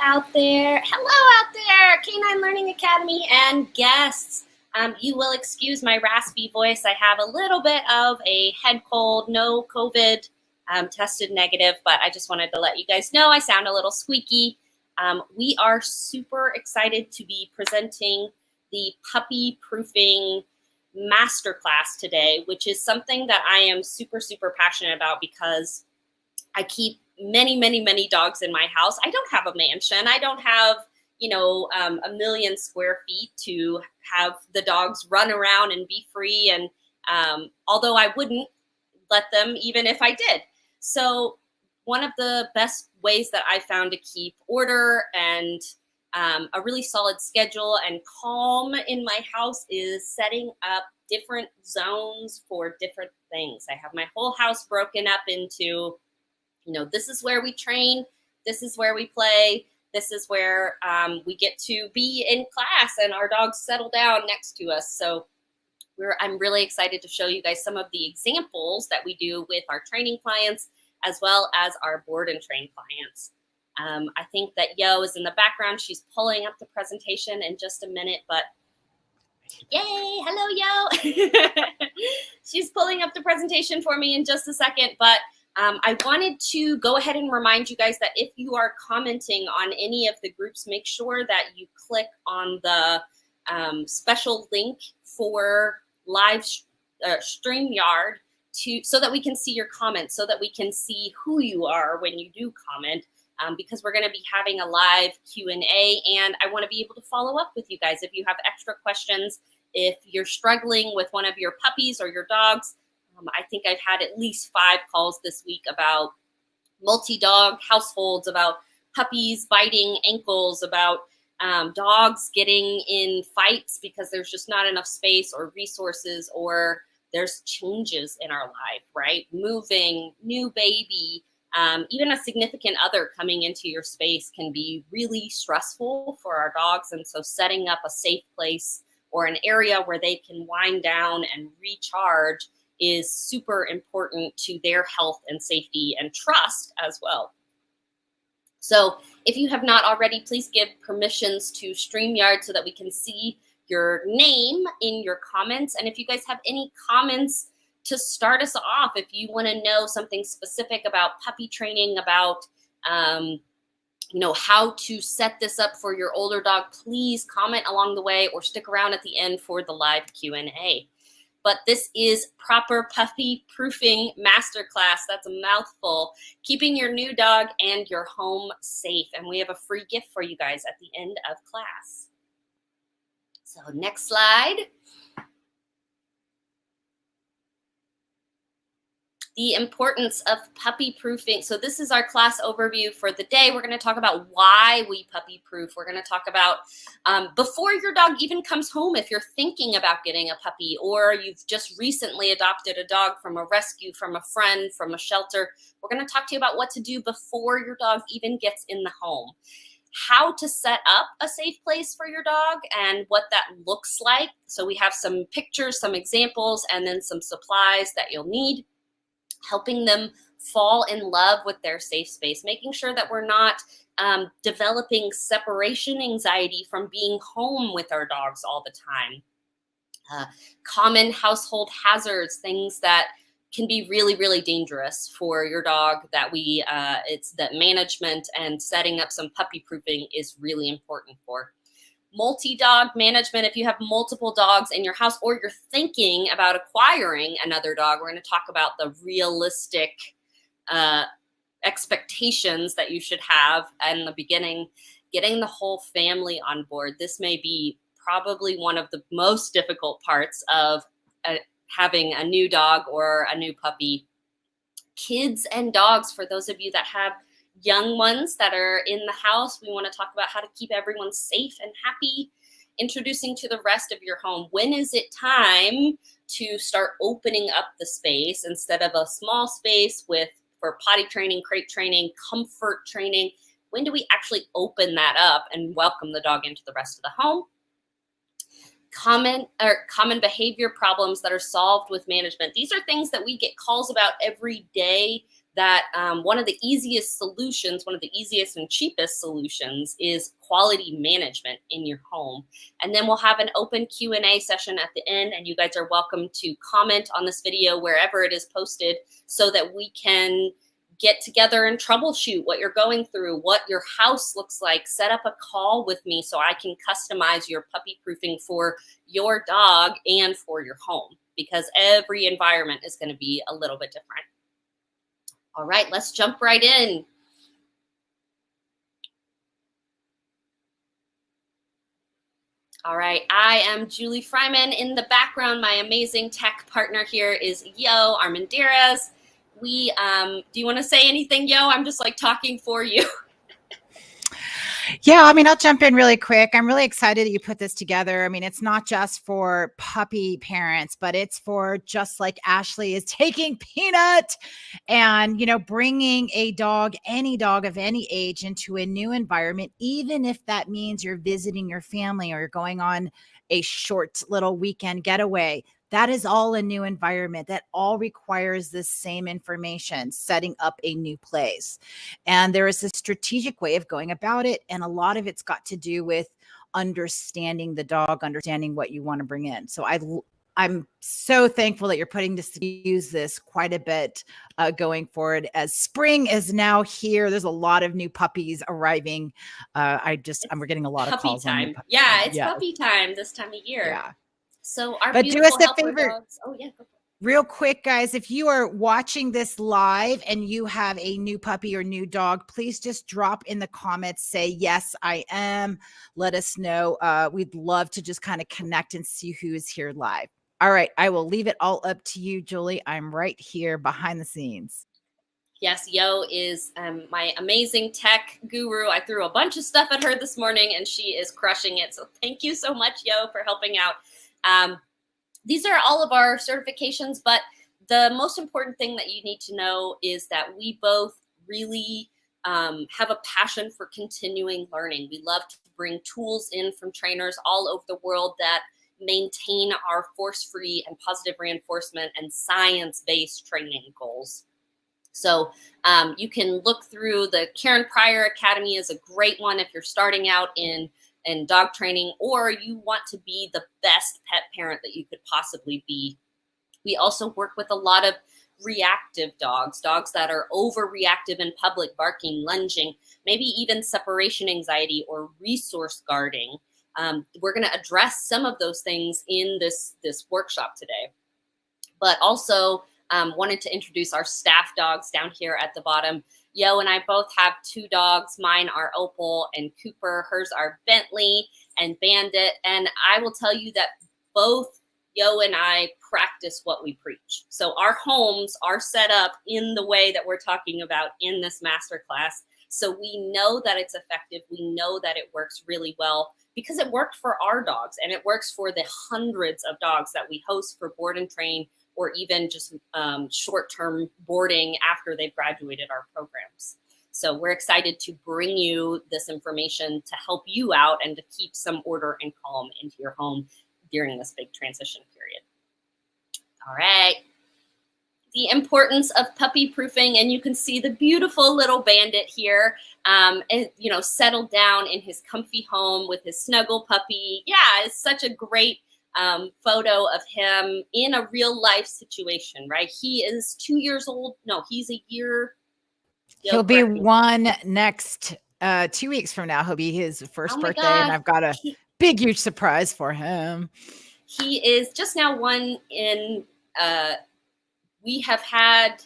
out there. Hello out there, Canine Learning Academy and guests. You will excuse my raspy voice. I have a little bit of a head cold, no COVID, tested negative, but I just wanted to let you guys know I sound a little squeaky. We are super excited to be presenting the Puppy Proofing Masterclass today, which is something that I am super, super passionate about because I keep many dogs in my house. I don't have a mansion. I don't have, a million square feet to have the dogs run around and be free. And although I wouldn't let them even if I did. So one of the best ways that I found to keep order and a really solid schedule and calm in my house is setting up different zones for different things. I have my whole house broken up into, this is where we train, this is where we play, this is where we get to be in class and our dogs settle down next to us. So I'm really excited to show you guys some of the examples that we do with our training clients as well as our board and train clients. I think that Yo is in the background. She's pulling up the presentation in just a minute, but yay, hello, Yo. She's pulling up the presentation for me in just a second, but I wanted to go ahead and remind you guys that if you are commenting on any of the groups, make sure that you click on the special link for live StreamYard so that we can see your comments, so that we can see who you are when you do comment. Because we're going to be having a live Q&A, and I want to be able to follow up with you guys. If you have extra questions, if you're struggling with one of your puppies or your dogs, I think I've had at least 5 calls this week about multi-dog households, about puppies biting ankles, about dogs getting in fights because there's just not enough space or resources, or there's changes in our life, right? Moving, new baby, even a significant other coming into your space can be really stressful for our dogs. And so setting up a safe place or an area where they can wind down and recharge is super important to their health and safety and trust as well. So if you have not already, please give permissions to StreamYard so that we can see your name in your comments. And if you guys have any comments to start us off, if you want to know something specific about puppy training, about how to set this up for your older dog, please comment along the way or stick around at the end for the live Q&A. But this is proper Puppy Proofing Masterclass. That's a mouthful. Keeping your new dog and your home safe. And we have a free gift for you guys at the end of class. So next slide. The importance of puppy proofing. So this is our class overview for the day. We're going to talk about why we puppy proof. We're going to talk about before your dog even comes home, if you're thinking about getting a puppy, or you've just recently adopted a dog from a rescue, from a friend, from a shelter. We're going to talk to you about what to do before your dog even gets in the home. How to set up a safe place for your dog and what that looks like. So we have some pictures, some examples, and then some supplies that you'll need. Helping them fall in love with their safe space, making sure that we're not developing separation anxiety from being home with our dogs all the time. Common household hazards, things that can be really dangerous for your dog that it's that management and setting up some puppy proofing is really important for. Multi-dog management. If you have multiple dogs in your house or you're thinking about acquiring another dog, we're going to talk about the realistic expectations that you should have in the beginning, getting the whole family on board. This may be probably one of the most difficult parts of having a new dog or a new puppy. Kids and dogs, for those of you that have young ones that are in the house, we want to talk about how to keep everyone safe and happy. Introducing to the rest of your home. When is it time to start opening up the space instead of a small space for potty training, crate training, comfort training? When do we actually open that up and welcome the dog into the rest of the home? Common behavior problems that are solved with management. These are things that we get calls about every day that one of the easiest solutions, one of the easiest and cheapest solutions is quality management in your home. And then we'll have an open Q&A session at the end, and you guys are welcome to comment on this video wherever it is posted so that we can get together and troubleshoot what you're going through, what your house looks like. Set up a call with me so I can customize your puppy proofing for your dog and for your home, because every environment is going to be a little bit different. All right, let's jump right in. All right, I am Julie Fryman. In the background, my amazing tech partner here is Yo Armendariz. Do you want to say anything, Yo? I'm just like talking for you. Yeah, I mean, I'll jump in really quick. I'm really excited that you put this together. I mean, it's not just for puppy parents, but it's for, just like Ashley is taking Peanut and, you know, bringing a dog, any dog of any age, into a new environment, even if that means you're visiting your family or you're going on a short little weekend getaway. That is all a new environment. That all requires the same information, setting up a new place. And there is a strategic way of going about it. And a lot of it's got to do with understanding the dog, understanding what you want to bring in. So I'm so thankful that you're putting this, use this quite a bit going forward, as spring is now here. There's a lot of new puppies arriving. We're getting a lot of calls time. On yeah, it's puppy time this time of year. Yeah. So our but beautiful do us a helper favor. dogs. Oh yeah, go for it. Real quick, guys, if you are watching this live and you have a new puppy or new dog, please just drop in the comments, say, yes, I am. Let us know. We'd love to just kind of connect and see who is here live. All right, I will leave it all up to you, Julie. I'm right here behind the scenes. Yes, Yo is my amazing tech guru. I threw a bunch of stuff at her this morning and she is crushing it. So thank you so much, Yo, for helping out. These are all of our certifications, but the most important thing that you need to know is that we both really have a passion for continuing learning. We love to bring tools in from trainers all over the world that maintain our force-free and positive reinforcement and science-based training goals. So you can look through the Karen Pryor Academy is a great one if you're starting out in dog training, or you want to be the best pet parent that you could possibly be. We also work with a lot of reactive dogs that are overreactive in public, barking, lunging, maybe even separation anxiety or resource guarding. We're going to address some of those things in this workshop today, but also wanted to introduce our staff dogs down here at the bottom. Yo and I both have two dogs. Mine are Opal and Cooper. Hers are Bentley and Bandit. And I will tell you that both Yo and I practice what we preach. So our homes are set up in the way that we're talking about in this masterclass. So we know that it's effective. We know that it works really well because it worked for our dogs and it works for the hundreds of dogs that we host for board and train, or even just short-term boarding after they've graduated our programs. So we're excited to bring you this information to help you out and to keep some order and calm into your home during this big transition period. All right. The importance of puppy proofing, and you can see the beautiful little Bandit here, and, you know, settled down in his comfy home with his snuggle puppy. Yeah, it's such a great photo of him in a real life situation, right? He is 2 years old. No, he's a year. He'll be one next 2 weeks from now. He'll be his first birthday, and I've got a big, huge surprise for him. He is just now one in, we have had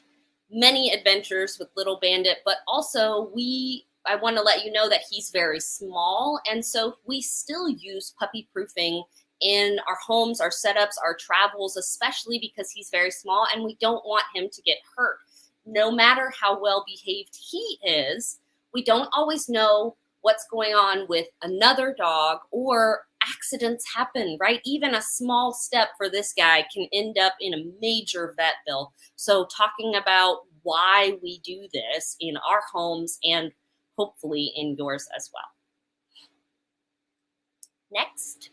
many adventures with little Bandit, but also I want to let you know that he's very small. And so we still use puppy proofing in our homes, our setups, our travels, especially because he's very small and we don't want him to get hurt. No matter how well behaved he is, we don't always know what's going on with another dog, or accidents happen, right? Even a small step for this guy can end up in a major vet bill. So talking about why we do this in our homes and hopefully in yours as well. Next.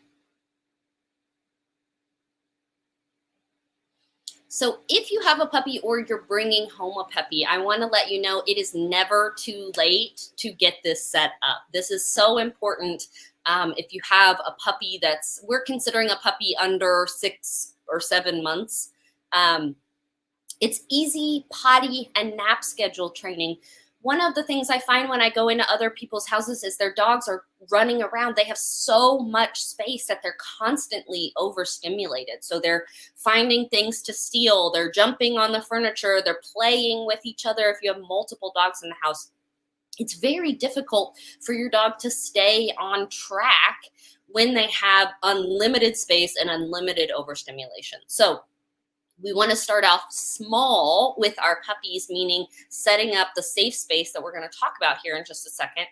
So if you have a puppy or you're bringing home a puppy, I want to let you know it is never too late to get this set up. This is so important. If you have a puppy we're considering a puppy under 6 or 7 months, it's easy potty and nap schedule training. One of the things I find when I go into other people's houses is their dogs are running around. They have so much space that they're constantly overstimulated. So they're finding things to steal. They're jumping on the furniture. They're playing with each other. If you have multiple dogs in the house, it's very difficult for your dog to stay on track when they have unlimited space and unlimited overstimulation. So we want to start off small with our puppies, meaning setting up the safe space that we're going to talk about here in just a second,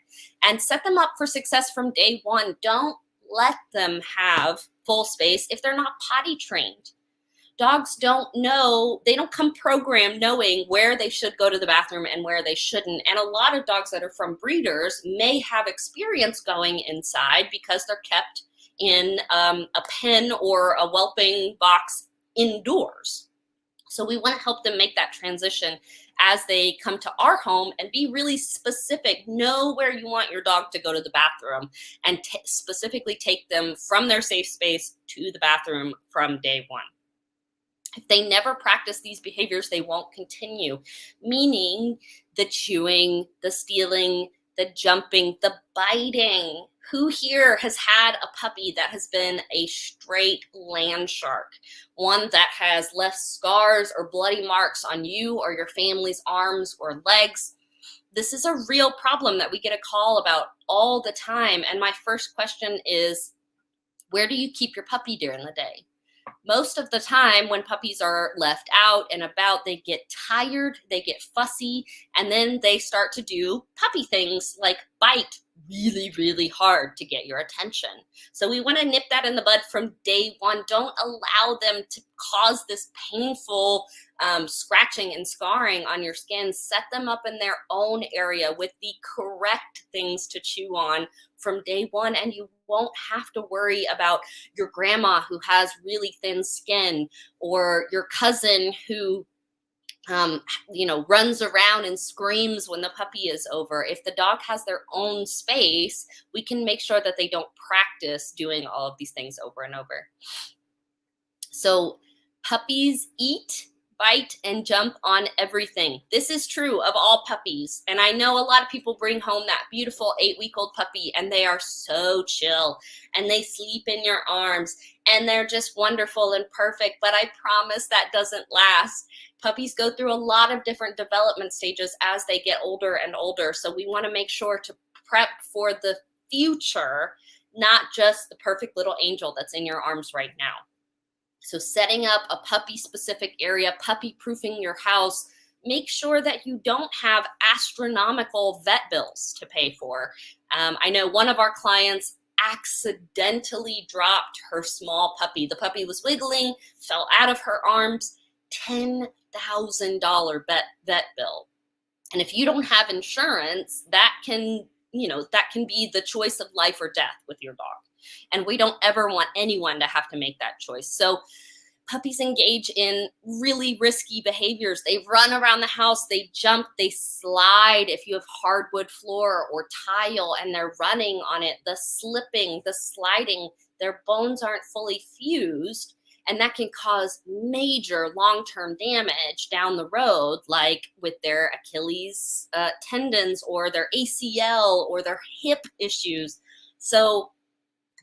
and set them up for success from day one. Don't let them have full space if they're not potty trained. Dogs don't know, they don't come programmed knowing where they should go to the bathroom and where they shouldn't. And a lot of dogs that are from breeders may have experience going inside because they're kept in a pen or a whelping box indoors. So we want to help them make that transition as they come to our home and be really specific. Know where you want your dog to go to the bathroom and specifically take them from their safe space to the bathroom from day one. If they never practice these behaviors, they won't continue, meaning the chewing, the stealing, the jumping, the biting. Who here has had a puppy that has been a straight land shark? One that has left scars or bloody marks on you or your family's arms or legs? This is a real problem that we get a call about all the time. And my first question is, where do you keep your puppy during the day? Most of the time when puppies are left out and about, they get tired, they get fussy, and then they start to do puppy things like bite really, really hard to get your attention. So we want to nip that in the bud from day one. Don't allow them to cause this painful scratching and scarring on your skin. Set them up in their own area with the correct things to chew on from day one, and you won't have to worry about your grandma who has really thin skin, or your cousin who runs around and screams when the puppy is over. If the dog has their own space, we can make sure that they don't practice doing all of these things over and over. So puppies eat, bite, and jump on everything. This is true of all puppies. And I know a lot of people bring home that beautiful 8-week-old puppy and they are so chill and they sleep in your arms and they're just wonderful and perfect. But I promise that doesn't last. Puppies go through a lot of different development stages as they get older and older. So we want to make sure to prep for the future, not just the perfect little angel that's in your arms right now. So setting up a puppy-specific area, puppy-proofing your house, make sure that you don't have astronomical vet bills to pay for. I know one of our clients accidentally dropped her small puppy. The puppy was wiggling, fell out of her arms, $10,000 vet bill. And if you don't have insurance, that can be the choice of life or death with your dog. And we don't ever want anyone to have to make that choice. So puppies engage in really risky behaviors. They run around the house, they jump, they slide. If you have hardwood floor or tile and they're running on it, the slipping, the sliding, their bones aren't fully fused. And that can cause major long-term damage down the road, like with their Achilles tendons or their ACL or their hip issues. So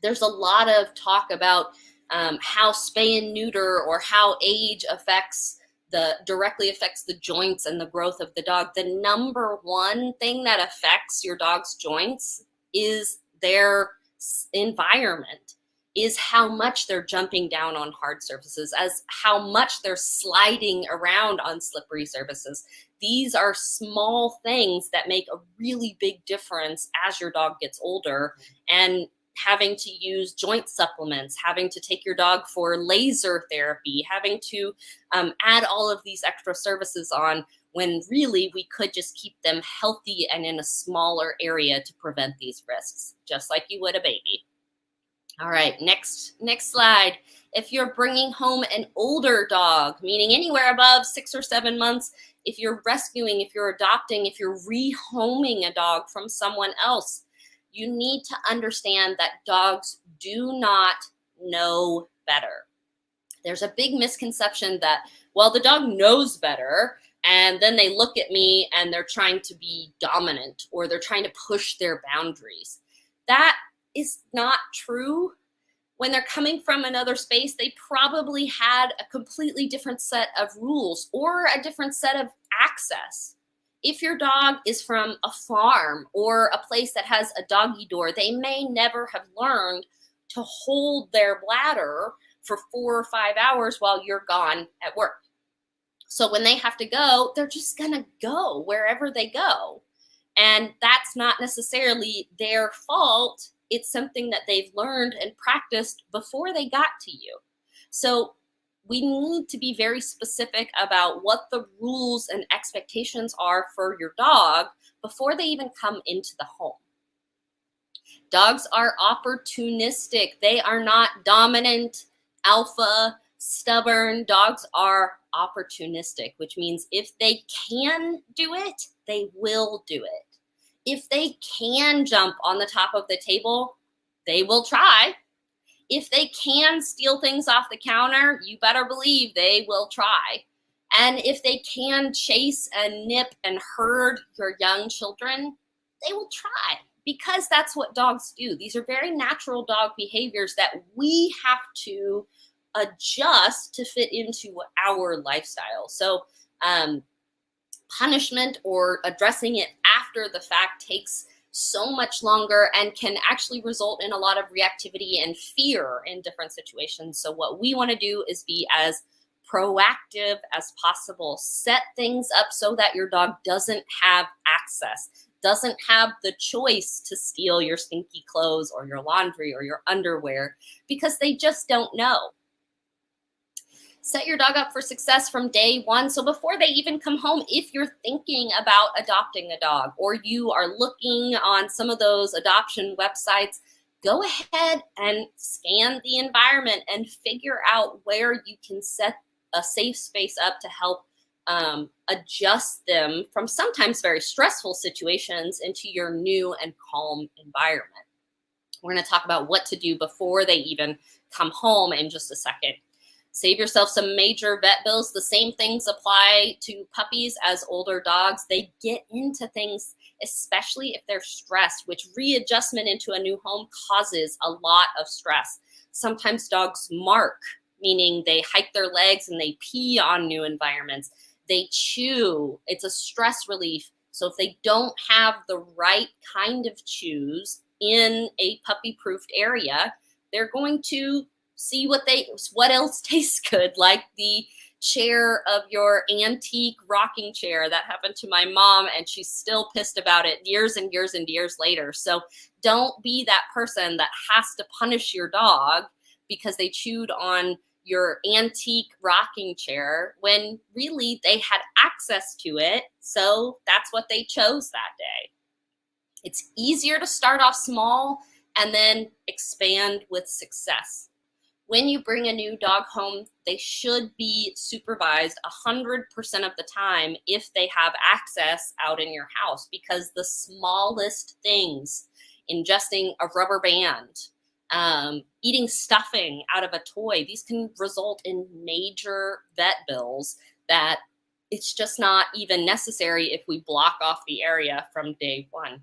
there's a lot of talk about how spay and neuter or how age directly affects the joints and the growth of the dog. The number one thing that affects your dog's joints is their environment, is how much they're jumping down on hard surfaces, as how much they're sliding around on slippery surfaces. These are small things that make a really big difference as your dog gets older, and having to use joint supplements, having to take your dog for laser therapy, having to add all of these extra services on, when really we could just keep them healthy and in a smaller area to prevent these risks, just like you would a baby. All right, next slide If you're bringing home an older dog, meaning anywhere above 6 or 7 months, if you're rescuing, if you're adopting, if you're rehoming a dog from someone else, you need to understand that dogs do not know better. There's a big misconception that, well, the dog knows better, and then they look at me and they're trying to be dominant or they're trying to push their boundaries. That is not true. When they're coming from another space, they probably had a completely different set of rules or a different set of access. If your dog is from a farm or a place that has a doggy door, they may never have learned to hold their bladder for 4 or 5 hours while you're gone at work. So when they have to go, they're just gonna go wherever they go. And that's not necessarily their fault. It's something that they've learned and practiced before they got to you. So we need to be very specific about what the rules and expectations are for your dog before they even come into the home. Dogs are opportunistic. They are not dominant, alpha, stubborn. Dogs are opportunistic, which means if they can do it, they will do it. If they can jump on the top of the table, they will try. If they can steal things off the counter, you better believe they will try. And if they can chase and nip and herd your young children, they will try, because that's what dogs do. These are very natural dog behaviors that we have to adjust to fit into our lifestyle. So punishment or addressing it after the fact takes so much longer and can actually result in a lot of reactivity and fear in different situations. So what we want to do is be as proactive as possible. Set things up so that your dog doesn't have access, doesn't have the choice to steal your stinky clothes or your laundry or your underwear, because they just don't know. Set your dog up for success from day one. So before they even come home, if you're thinking about adopting a dog or you are looking on some of those adoption websites, go ahead and scan the environment and figure out where you can set a safe space up to help adjust them from sometimes very stressful situations into your new and calm environment. We're going to talk about what to do before they even come home in just a second. Save yourself some major vet bills. The same things apply to puppies as older dogs. They get into things, especially if they're stressed, which readjustment into a new home causes a lot of stress. Sometimes dogs mark, meaning they hike their legs and they pee on new environments. They chew. It's a stress relief. So if they don't have the right kind of chews in a puppy-proofed area, they're going to see what else tastes good, like the chair of your antique rocking chair. That happened to my mom, and she's still pissed about it years and years and years later. So don't be that person that has to punish your dog because they chewed on your antique rocking chair when really they had access to it. So that's what they chose that day. It's easier to start off small and then expand with success. When you bring a new dog home, they should be supervised 100% of the time if they have access out in your house, because the smallest things, ingesting a rubber band, eating stuffing out of a toy, these can result in major vet bills that it's just not even necessary if we block off the area from day one.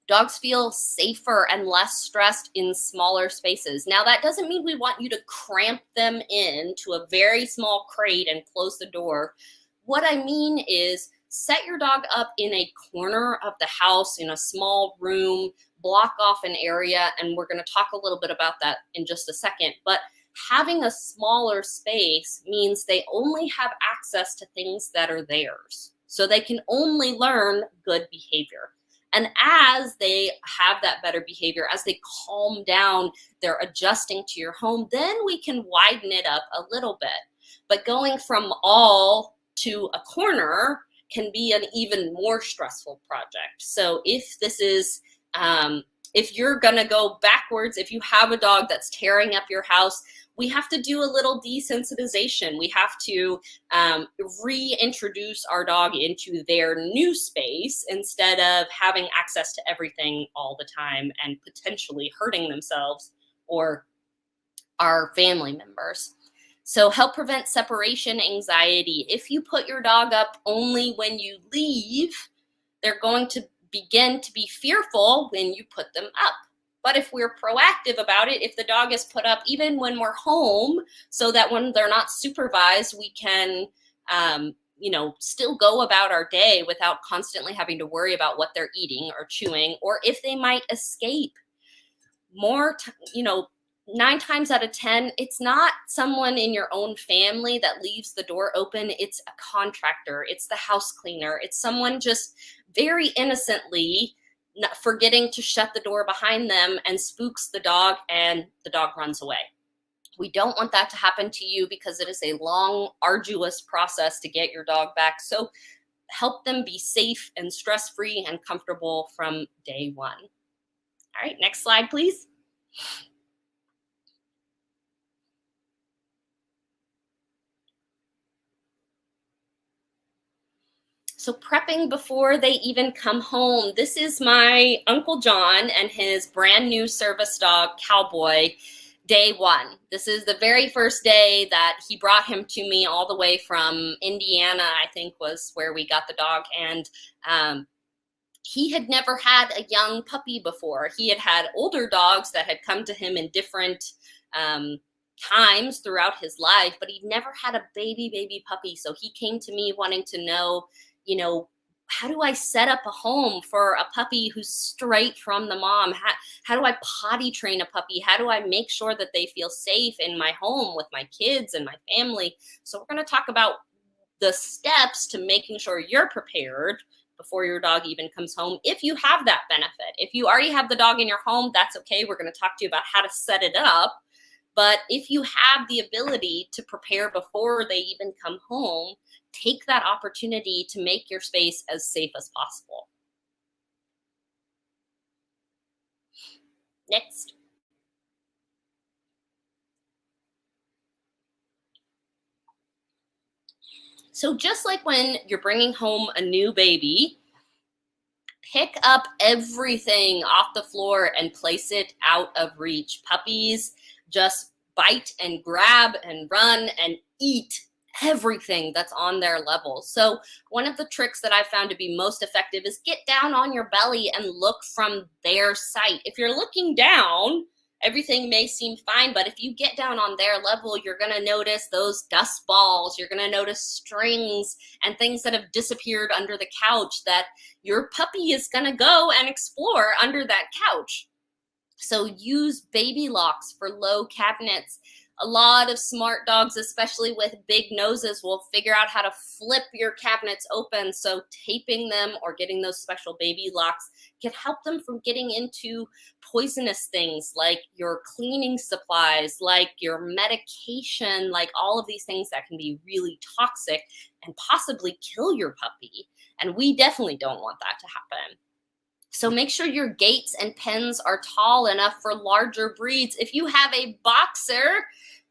Dogs feel safer and less stressed in smaller spaces. Now, that doesn't mean we want you to cramp them into a very small crate and close the door. What I mean is set your dog up in a corner of the house, in a small room, block off an area, and we're going to talk a little bit about that in just a second. But having a smaller space means they only have access to things that are theirs. So they can only learn good behavior. And as they have that better behavior, as they calm down, they're adjusting to your home, then we can widen it up a little bit. But going from all to a corner can be an even more stressful project. So if this is if you're gonna go backwards, if you have a dog that's tearing up your house, we have to do a little desensitization. We have to reintroduce our dog into their new space instead of having access to everything all the time and potentially hurting themselves or our family members. So help prevent separation anxiety. If you put your dog up only when you leave, they're going to begin to be fearful when you put them up. But if we're proactive about it, if the dog is put up even when we're home, so that when they're not supervised, we can, still go about our day without constantly having to worry about what they're eating or chewing, or if they might escape. 9 times out of 10, it's not someone in your own family that leaves the door open. It's a contractor. It's the house cleaner. It's someone just very innocently not forgetting to shut the door behind them and spooks the dog, and the dog runs away. We don't want that to happen to you because it is a long, arduous process to get your dog back. So help them be safe and stress-free and comfortable from day one. All right, next slide, please. So prepping before they even come home. This is my Uncle John and his brand new service dog, Cowboy, day one. This is the very first day that he brought him to me all the way from Indiana, I think was where we got the dog. And he had never had a young puppy before. He had had older dogs that had come to him in different times throughout his life, but he'd never had a baby puppy. So he came to me wanting to know, how do I set up a home for a puppy who's straight from the mom? How do I potty train a puppy? How do I make sure that they feel safe in my home with my kids and my family? So we're going to talk about the steps to making sure you're prepared before your dog even comes home, if you have that benefit. If you already have the dog in your home, that's okay. We're going to talk to you about how to set it up. But if you have the ability to prepare before they even come home, take that opportunity to make your space as safe as possible. Next. So just like when you're bringing home a new baby, pick up everything off the floor and place it out of reach. Puppies just bite and grab and run and eat everything that's on their level. So one of the tricks that I found to be most effective is get down on your belly and look from their sight. If you're looking down, everything may seem fine, but if you get down on their level, you're going to notice those dust balls. You're going to notice strings and things that have disappeared under the couch that your puppy is going to go and explore under that couch. So use baby locks for low cabinets. A lot of smart dogs, especially with big noses, will figure out how to flip your cabinets open. So taping them or getting those special baby locks can help them from getting into poisonous things like your cleaning supplies, like your medication, like all of these things that can be really toxic and possibly kill your puppy. And we definitely don't want that to happen. So make sure your gates and pens are tall enough for larger breeds. If you have a boxer,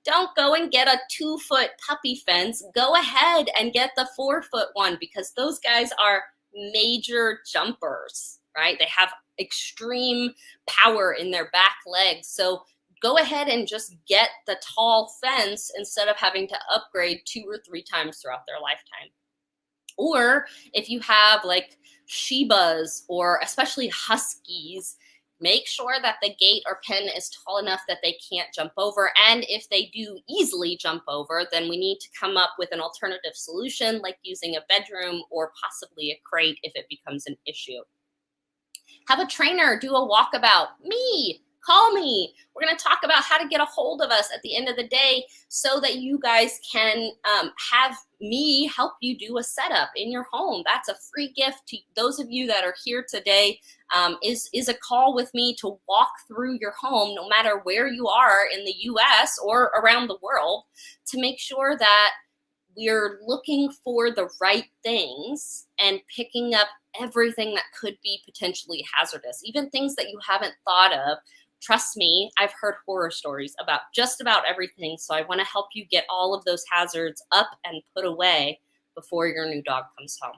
don't go and get a 2-foot puppy fence. Go ahead and get the 4-foot one because those guys are major jumpers, right? They have extreme power in their back legs. So go ahead and just get the tall fence instead of having to upgrade 2 or 3 times throughout their lifetime. Or if you have like Shibas or especially Huskies, make sure that the gate or pen is tall enough that they can't jump over. And if they do easily jump over, then we need to come up with an alternative solution like using a bedroom or possibly a crate if it becomes an issue. Have a trainer do a walkabout. Call me. We're going to talk about how to get a hold of us at the end of the day so that you guys can have me help you do a setup in your home. That's a free gift to those of you that are here today. Is a call with me to walk through your home, no matter where you are in the US or around the world, to make sure that we're looking for the right things and picking up everything that could be potentially hazardous, even things that you haven't thought of. Trust me, I've heard horror stories about just about everything. So I want to help you get all of those hazards up and put away before your new dog comes home.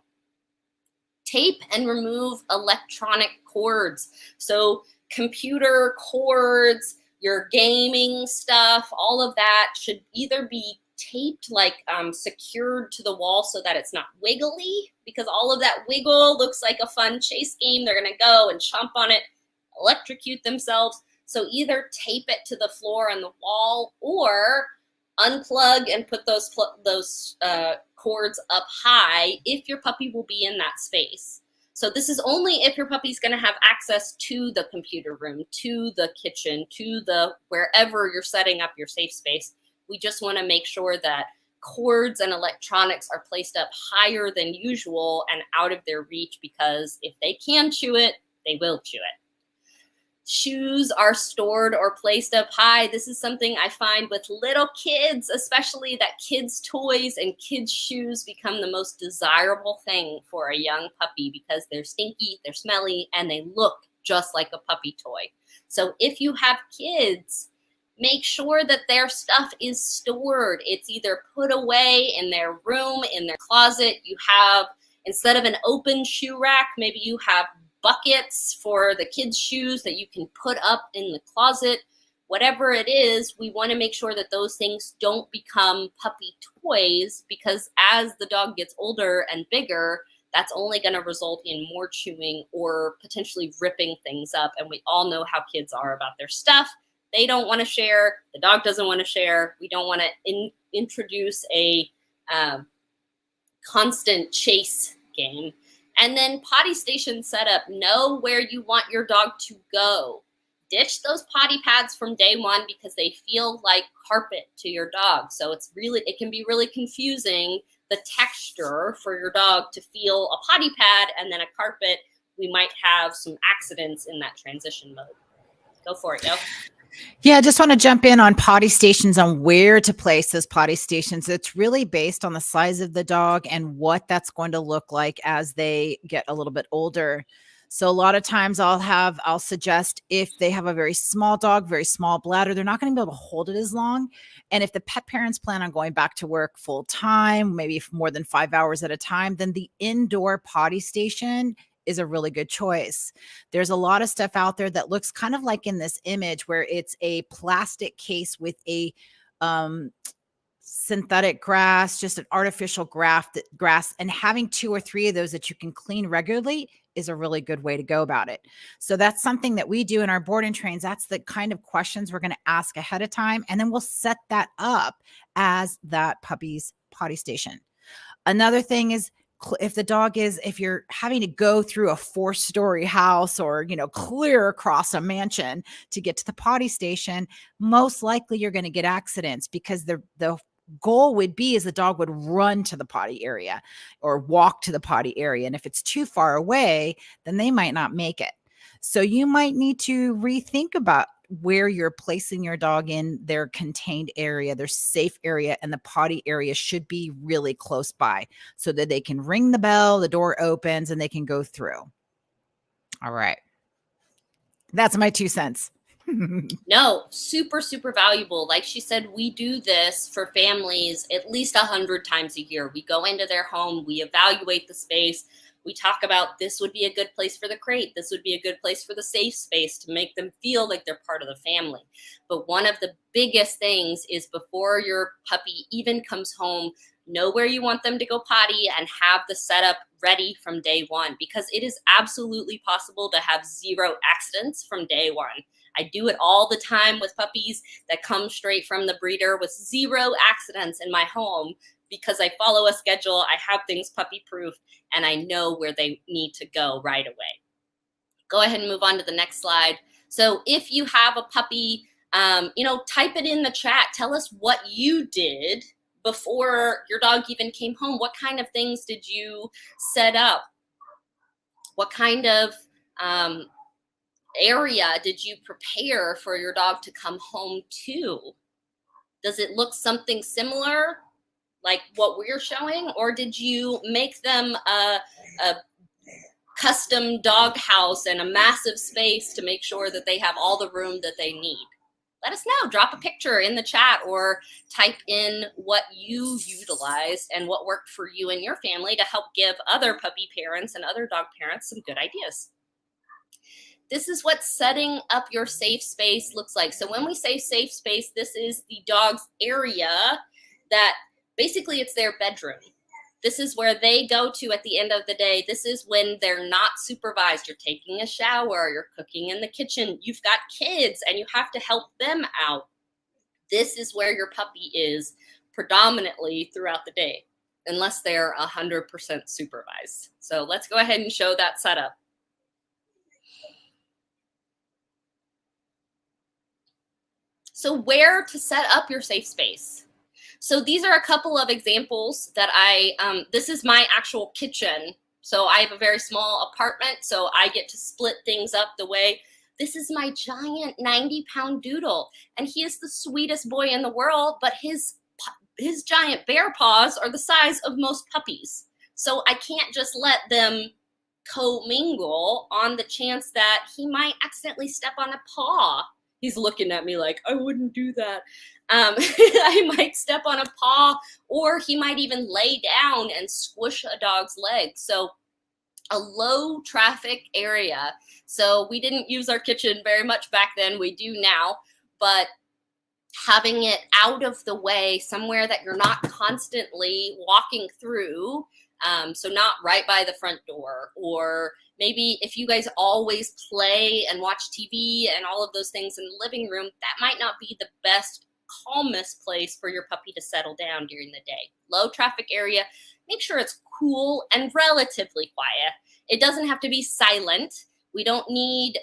Tape and remove electronic cords. So computer cords, your gaming stuff, all of that should either be taped, like secured to the wall so that it's not wiggly, because all of that wiggle looks like a fun chase game. They're going to go and chomp on it, electrocute themselves. So either tape it to the floor and the wall, or unplug and put those cords up high if your puppy will be in that space. So this is only if your puppy's going to have access to the computer room, to the kitchen, to the wherever you're setting up your safe space. We just want to make sure that cords and electronics are placed up higher than usual and out of their reach, because if they can chew it, they will chew it. Shoes are stored or placed up high. This is something I find with little kids, especially, that kids' toys and kids' shoes become the most desirable thing for a young puppy because they're stinky, they're smelly, and they look just like a puppy toy. So if you have kids, make sure that their stuff is stored. It's either put away in their room, in their closet. You have, instead of an open shoe rack, maybe you have buckets for the kids' shoes that you can put up in the closet. Whatever it is, we want to make sure that those things don't become puppy toys, because as the dog gets older and bigger, that's only going to result in more chewing or potentially ripping things up. And we all know how kids are about their stuff. They don't want to share. The dog doesn't want to share. We don't want to introduce a constant chase game. And then potty station setup. Know where you want your dog to go. Ditch those potty pads from day one because they feel like carpet to your dog. So it can be really confusing, the texture for your dog to feel a potty pad and then a carpet. We might have some accidents in that transition mode. Go for it, yo. Yeah, I just want to jump in on potty stations, on where to place those potty stations. It's really based on the size of the dog and what that's going to look like as they get a little bit older. So a lot of times I'll suggest, if they have a very small dog, very small bladder, they're not going to be able to hold it as long. And if the pet parents plan on going back to work full time, maybe more than 5 hours at a time, then the indoor potty station is a really good choice. There's a lot of stuff out there that looks kind of like in this image, where it's a plastic case with a synthetic grass, just an artificial grass, and having 2 or 3 of those that you can clean regularly is a really good way to go about it. So that's something that we do in our board and trains. That's the kind of questions we're going to ask ahead of time, and then we'll set that up as that puppy's potty station. Another thing is, if you're having to go through a 4-story house, or, clear across a mansion to get to the potty station, most likely you're going to get accidents, because the goal would be is the dog would run to the potty area or walk to the potty area. And if it's too far away, then they might not make it. So you might need to rethink about where you're placing your dog in their contained area, their safe area, and the potty area should be really close by so that they can ring the bell, the door opens, and they can go through. All right. That's my 2 cents. No, super, super valuable. Like she said, we do this for families at least 100 times a year. We go into their home, we evaluate the space. We talk about, this would be a good place for the crate. This would be a good place for the safe space, to make them feel like they're part of the family. But one of the biggest things is, before your puppy even comes home, know where you want them to go potty and have the setup ready from day one, because it is absolutely possible to have 0 accidents from day one. I do it all the time with puppies that come straight from the breeder with 0 accidents in my home, because I follow a schedule, I have things puppy proof, and I know where they need to go right away. Go ahead and move on to the next slide. So if you have a puppy, type it in the chat. Tell us what you did before your dog even came home. What kind of things did you set up? What kind of area did you prepare for your dog to come home to? Does it look something similar like what we're showing, or did you make them a custom dog house and a massive space to make sure that they have all the room that they need? Let us know. Drop a picture in the chat or type in what you utilized and what worked for you and your family to help give other puppy parents and other dog parents some good ideas. This is what setting up your safe space looks like. So when we say safe space, this is the dog's area that basically it's their bedroom. This is where they go to at the end of the day. This is when they're not supervised. You're taking a shower, you're cooking in the kitchen, you've got kids and you have to help them out. This is where your puppy is predominantly throughout the day, unless they're 100% supervised. So let's go ahead and show that setup. So where to set up your safe space? So these are a couple of examples that this is my actual kitchen. So I have a very small apartment, so I get to split things up the way. This is my giant 90-pound doodle, and he is the sweetest boy in the world, but his giant bear paws are the size of most puppies. So I can't just let them co-mingle on the chance that he might accidentally step on a paw. He's looking at me like, I wouldn't do that. I might step on a paw, or he might even lay down and squish a dog's leg. So a low traffic area. So we didn't use our kitchen very much back then. We do now, but having it out of the way, somewhere that you're not constantly walking through. So not right by the front door, or maybe if you guys always play and watch TV and all of those things in the living room, that might not be the best, calmest place for your puppy to settle down during the day. Low traffic area, make sure it's cool and relatively quiet. It doesn't have to be silent. We don't need,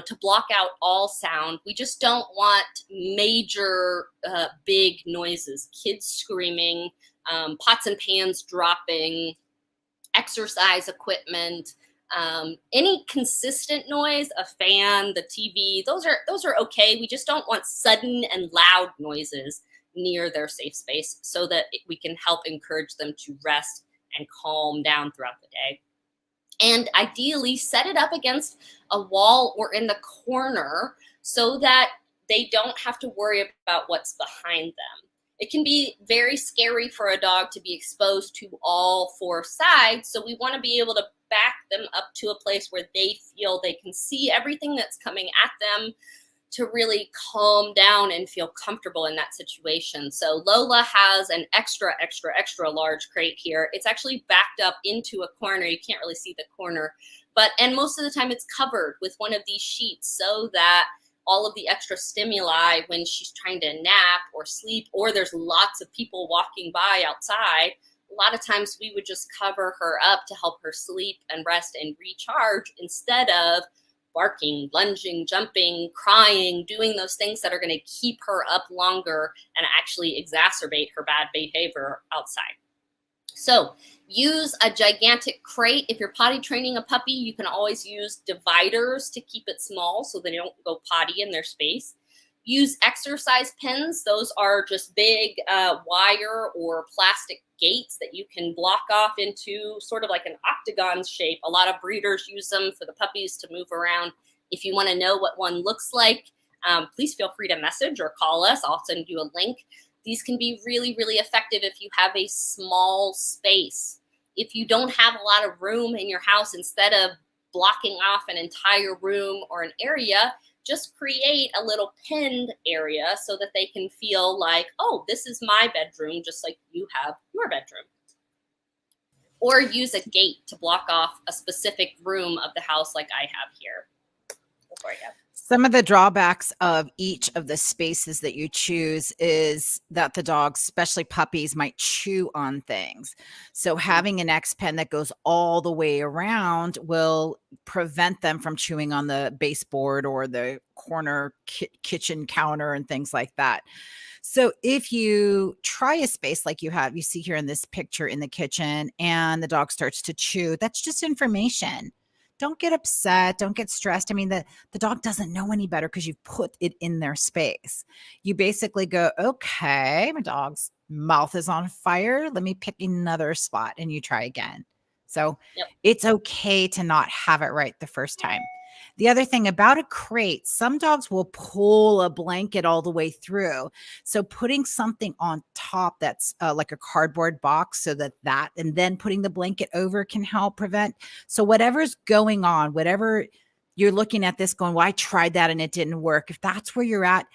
to block out all sound. We just don't want major, big noises, kids screaming, pots and pans dropping, exercise equipment, any consistent noise, a fan, the TV, those are okay. We just don't want sudden and loud noises near their safe space, so that we can help encourage them to rest and calm down throughout the day. And ideally set it up against a wall or in the corner so that they don't have to worry about what's behind them. It can be very scary for a dog to be exposed to all four sides. So we want to be able to back them up to a place where they feel they can see everything that's coming at them, to really calm down and feel comfortable in that situation. So Lola has an extra large crate here. It's actually backed up into a corner. You can't really see the corner, and most of the time it's covered with one of these sheets so that all of the extra stimuli when she's trying to nap or sleep, or there's lots of people walking by outside, a lot of times we would just cover her up to help her sleep and rest and recharge, instead of barking, lunging, jumping, crying, doing those things that are going to keep her up longer and actually exacerbate her bad behavior outside. So use a gigantic crate. If you're potty training a puppy, you can always use dividers to keep it small so they don't go potty in their space. Use exercise pens. Those are just big wire or plastic gates that you can block off into sort of like an octagon shape. A lot of breeders use them for the puppies to move around. If you want to know what one looks like, please feel free to message or call us. I'll send you a link. These can be really, really effective if you have a small space. If you don't have a lot of room in your house, instead of blocking off an entire room or an area, just create a little pinned area so that they can feel like, oh, this is my bedroom, just like you have your bedroom. Or use a gate to block off a specific room of the house like I have here. Some of the drawbacks of each of the spaces that you choose is that the dogs, especially puppies, might chew on things. So having an X pen that goes all the way around will prevent them from chewing on the baseboard or the corner kitchen counter and things like that. So if you try a space like you see here in this picture in the kitchen, and the dog starts to chew, that's just information. Don't get upset. Don't get stressed. I mean, the dog doesn't know any better because you've put it in their space. You basically go, okay, my dog's mouth is on fire. Let me pick another spot, and you try again. So Yep. it's okay to not have it right the first time. The other thing about a crate, some dogs will pull a blanket all the way through. So putting something on top that's like a cardboard box so that and then putting the blanket over can help prevent. So whatever's going on, whatever you're looking at this going, well, I tried that and it didn't work. If that's where you're at,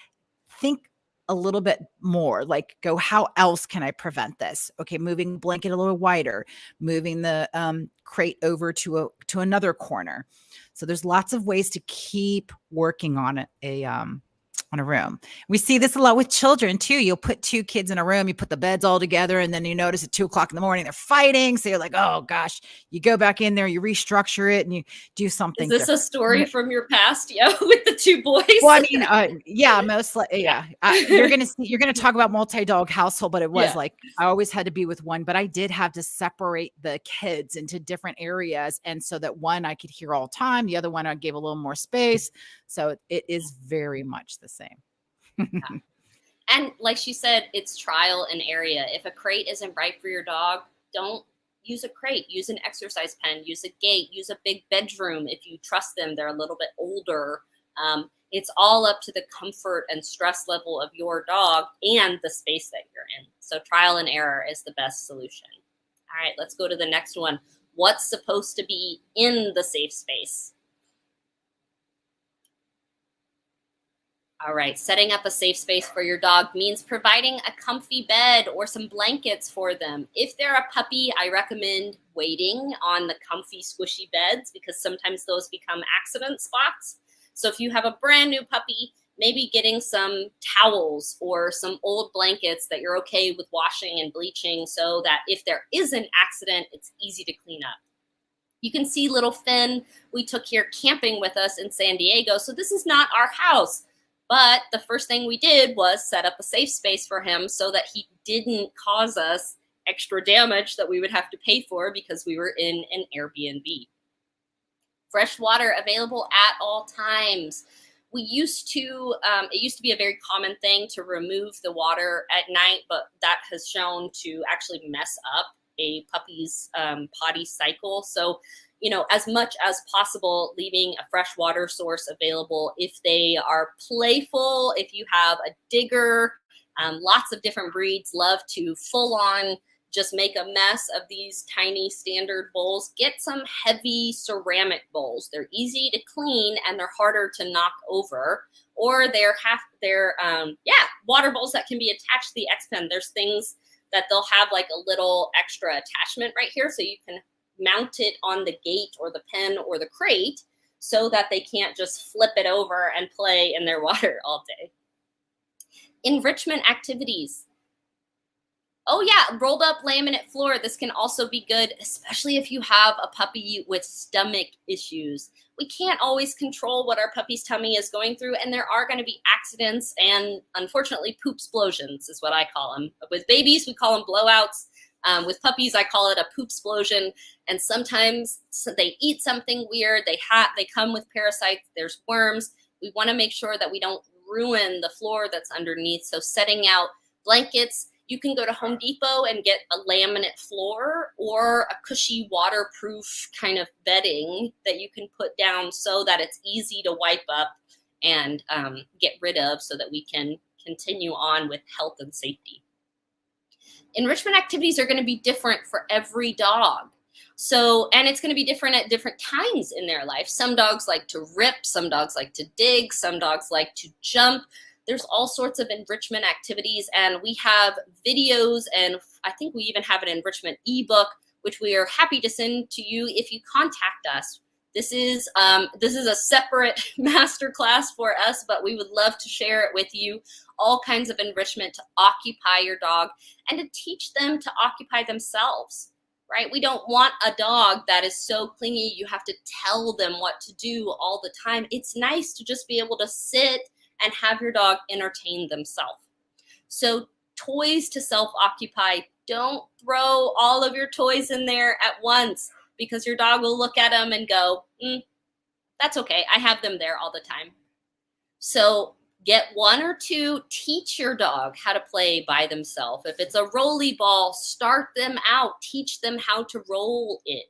think a little bit more, like go, how else can I prevent this? Okay, moving the blanket a little wider, moving the crate over to another corner. So there's lots of ways to keep working on on a room. We see this a lot with children too. You'll put two kids in a room, you put the beds all together, and then you notice at 2:00 in the morning they're fighting. So you're like, oh gosh, you go back in there, you restructure it, and you do something Is this different. a story from your past, yeah, with the two boys? Well, I mean, yeah, mostly, yeah. You're gonna talk about multi-dog household, but it was Yeah. like I always had to be with one, but I did have to separate the kids into different areas, and so that one I could hear all the time, the other one I gave a little more space. So it is very much the same. And like she said, it's trial and area. If a crate isn't right for your dog, don't use a crate. Use an exercise pen, use a gate, use a big bedroom if you trust them. They're a little bit older. It's all up to the comfort and stress level of your dog and the space that you're in. So trial and error is the best solution. All right, let's go to the next one. What's supposed to be in the safe space? All right, setting up a safe space for your dog means providing a comfy bed or some blankets for them. If they're a puppy, I recommend waiting on the comfy, squishy beds because sometimes those become accident spots. So if you have a brand new puppy, maybe getting some towels or some old blankets that you're okay with washing and bleaching so that if there is an accident, it's easy to clean up. You can see little Finn we took here camping with us in San Diego. So this is not our house. But the first thing we did was set up a safe space for him so that he didn't cause us extra damage that we would have to pay for because we were in an Airbnb. Fresh water available at all times. It used to be a very common thing to remove the water at night, but that has shown to actually mess up a puppy's potty cycle. So as much as possible, leaving a fresh water source available if they are playful, if you have a digger. Lots of different breeds love to full on just make a mess of these tiny standard bowls. Get some heavy ceramic bowls. They're easy to clean and they're harder to knock over. Or they're water bowls that can be attached to the X-Pen. There's things that they'll have like a little extra attachment right here so you can mount it on the gate or the pen or the crate so that they can't just flip it over and play in their water all day. Enrichment activities. Oh yeah, rolled up laminate floor. This can also be good, especially if you have a puppy with stomach issues. We can't always control what our puppy's tummy is going through, and there are going to be accidents and, unfortunately, poop explosions is what I call them. With babies, we call them blowouts. With puppies, I call it a poop explosion. And sometimes they eat something weird. They come with parasites. There's worms. We want to make sure that we don't ruin the floor that's underneath. So setting out blankets. You can go to Home Depot and get a laminate floor or a cushy waterproof kind of bedding that you can put down so that it's easy to wipe up and get rid of so that we can continue on with health and safety. Enrichment activities are going to be different for every dog. And it's going to be different at different times in their life. Some dogs like to rip, some dogs like to dig, some dogs like to jump. There's all sorts of enrichment activities, and we have videos, and I think we even have an enrichment ebook, which we are happy to send to you if you contact us. This is a separate masterclass for us, but we would love to share it with you. All kinds of enrichment to occupy your dog and to teach them to occupy themselves, right? We don't want a dog that is so clingy you have to tell them what to do all the time. It's nice to just be able to sit and have your dog entertain themselves. So toys to self-occupy. Don't throw all of your toys in there at once because your dog will look at them and go, that's okay. I have them there all the time. So get one or two, teach your dog how to play by themselves. If it's a rolly ball, start them out, teach them how to roll it.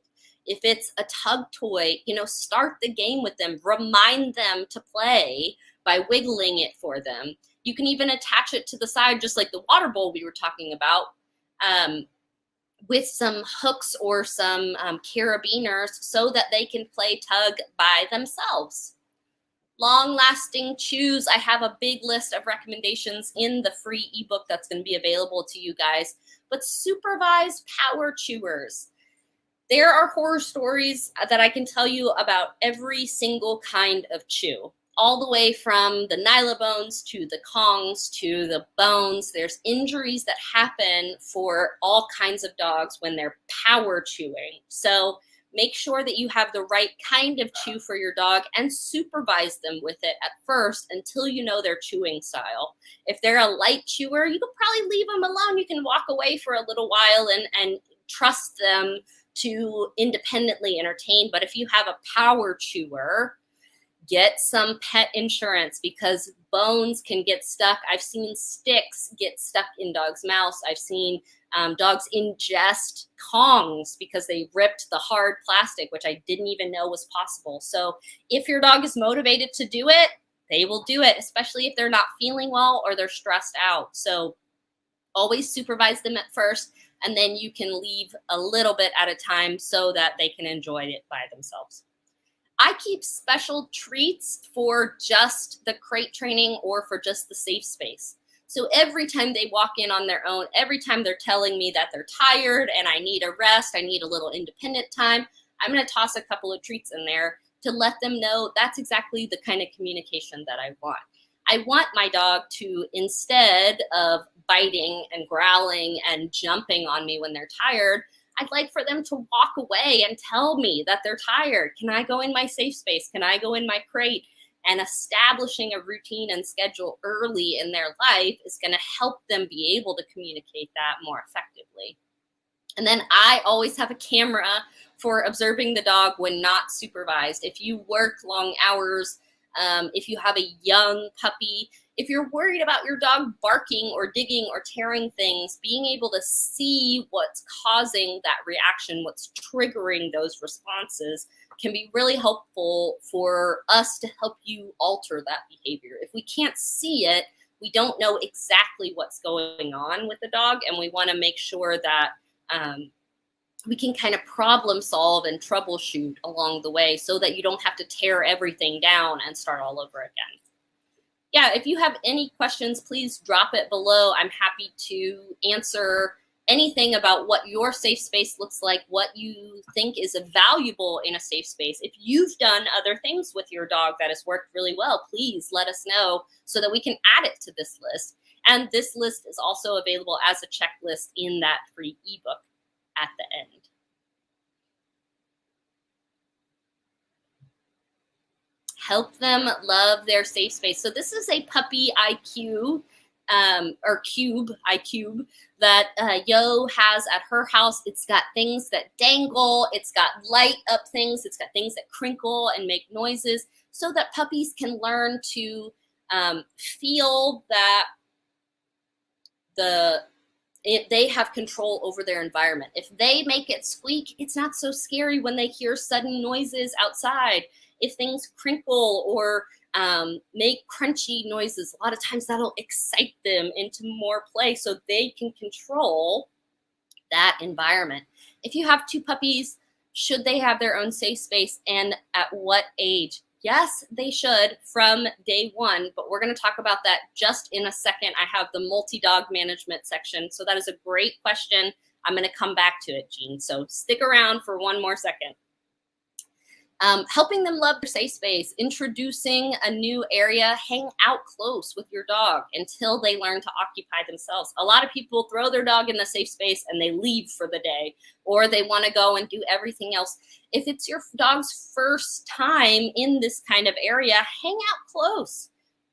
If it's a tug toy, start the game with them. Remind them to play by wiggling it for them. You can even attach it to the side, just like the water bowl we were talking about, with some hooks or some carabiners so that they can play tug by themselves. Long-lasting chews. I have a big list of recommendations in the free ebook that's going to be available to you guys. But supervised power chewers. There are horror stories that I can tell you about every single kind of chew, all the way from the nylabones to the kongs to the bones. There's injuries that happen for all kinds of dogs when they're power chewing. So make sure that you have the right kind of chew for your dog and supervise them with it at first until you know their chewing style. If they're a light chewer, you can probably leave them alone. You can walk away for a little while and trust them to independently entertain. But if you have a power chewer, get some pet insurance, because bones can get stuck. I've seen sticks get stuck in dogs' mouths. I've seen dogs ingest kongs because they ripped the hard plastic, which I didn't even know was possible. So if your dog is motivated to do it, they will do it, especially if they're not feeling well or they're stressed out. So always supervise them at first, and then you can leave a little bit at a time so that they can enjoy it by themselves. I keep special treats for just the crate training or for just the safe space. So every time they walk in on their own, every time they're telling me that they're tired and I need a rest, I need a little independent time, I'm going to toss a couple of treats in there to let them know that's exactly the kind of communication that I want. I want my dog to, instead of biting and growling and jumping on me when they're tired, I'd like for them to walk away and tell me that they're tired. Can I go in my safe space? Can I go in my crate? And establishing a routine and schedule early in their life is going to help them be able to communicate that more effectively. And then I always have a camera for observing the dog when not supervised. If you work long hours, if you have a young puppy, if you're worried about your dog barking or digging or tearing things, being able to see what's causing that reaction, what's triggering those responses, can be really helpful for us to help you alter that behavior. If we can't see it, we don't know exactly what's going on with the dog, and we want to make sure that we can kind of problem solve and troubleshoot along the way so that you don't have to tear everything down and start all over again. Yeah, if you have any questions, please drop it below. I'm happy to answer anything about what your safe space looks like, what you think is valuable in a safe space. If you've done other things with your dog that has worked really well, please let us know so that we can add it to this list. And this list is also available as a checklist in that free ebook at the end. Help them love their safe space. So this is a puppy IQ or cube, iCube, that Yo has at her house. It's got things that dangle, it's got light up things, it's got things that crinkle and make noises so that puppies can learn to feel that they have control over their environment. If they make it squeak, it's not so scary when they hear sudden noises outside. If things crinkle or make crunchy noises, a lot of times that'll excite them into more play so they can control that environment. If you have two puppies, should they have their own safe space, and at what age? Yes, they should from day one, but we're going to talk about that just in a second. I have the multi-dog management section, so that is a great question. I'm going to come back to it, Jean, so stick around for one more second. Helping them love their safe space, introducing a new area, hang out close with your dog until they learn to occupy themselves. A lot of people throw their dog in the safe space and they leave for the day, or they want to go and do everything else. If it's your dog's first time in this kind of area, hang out close.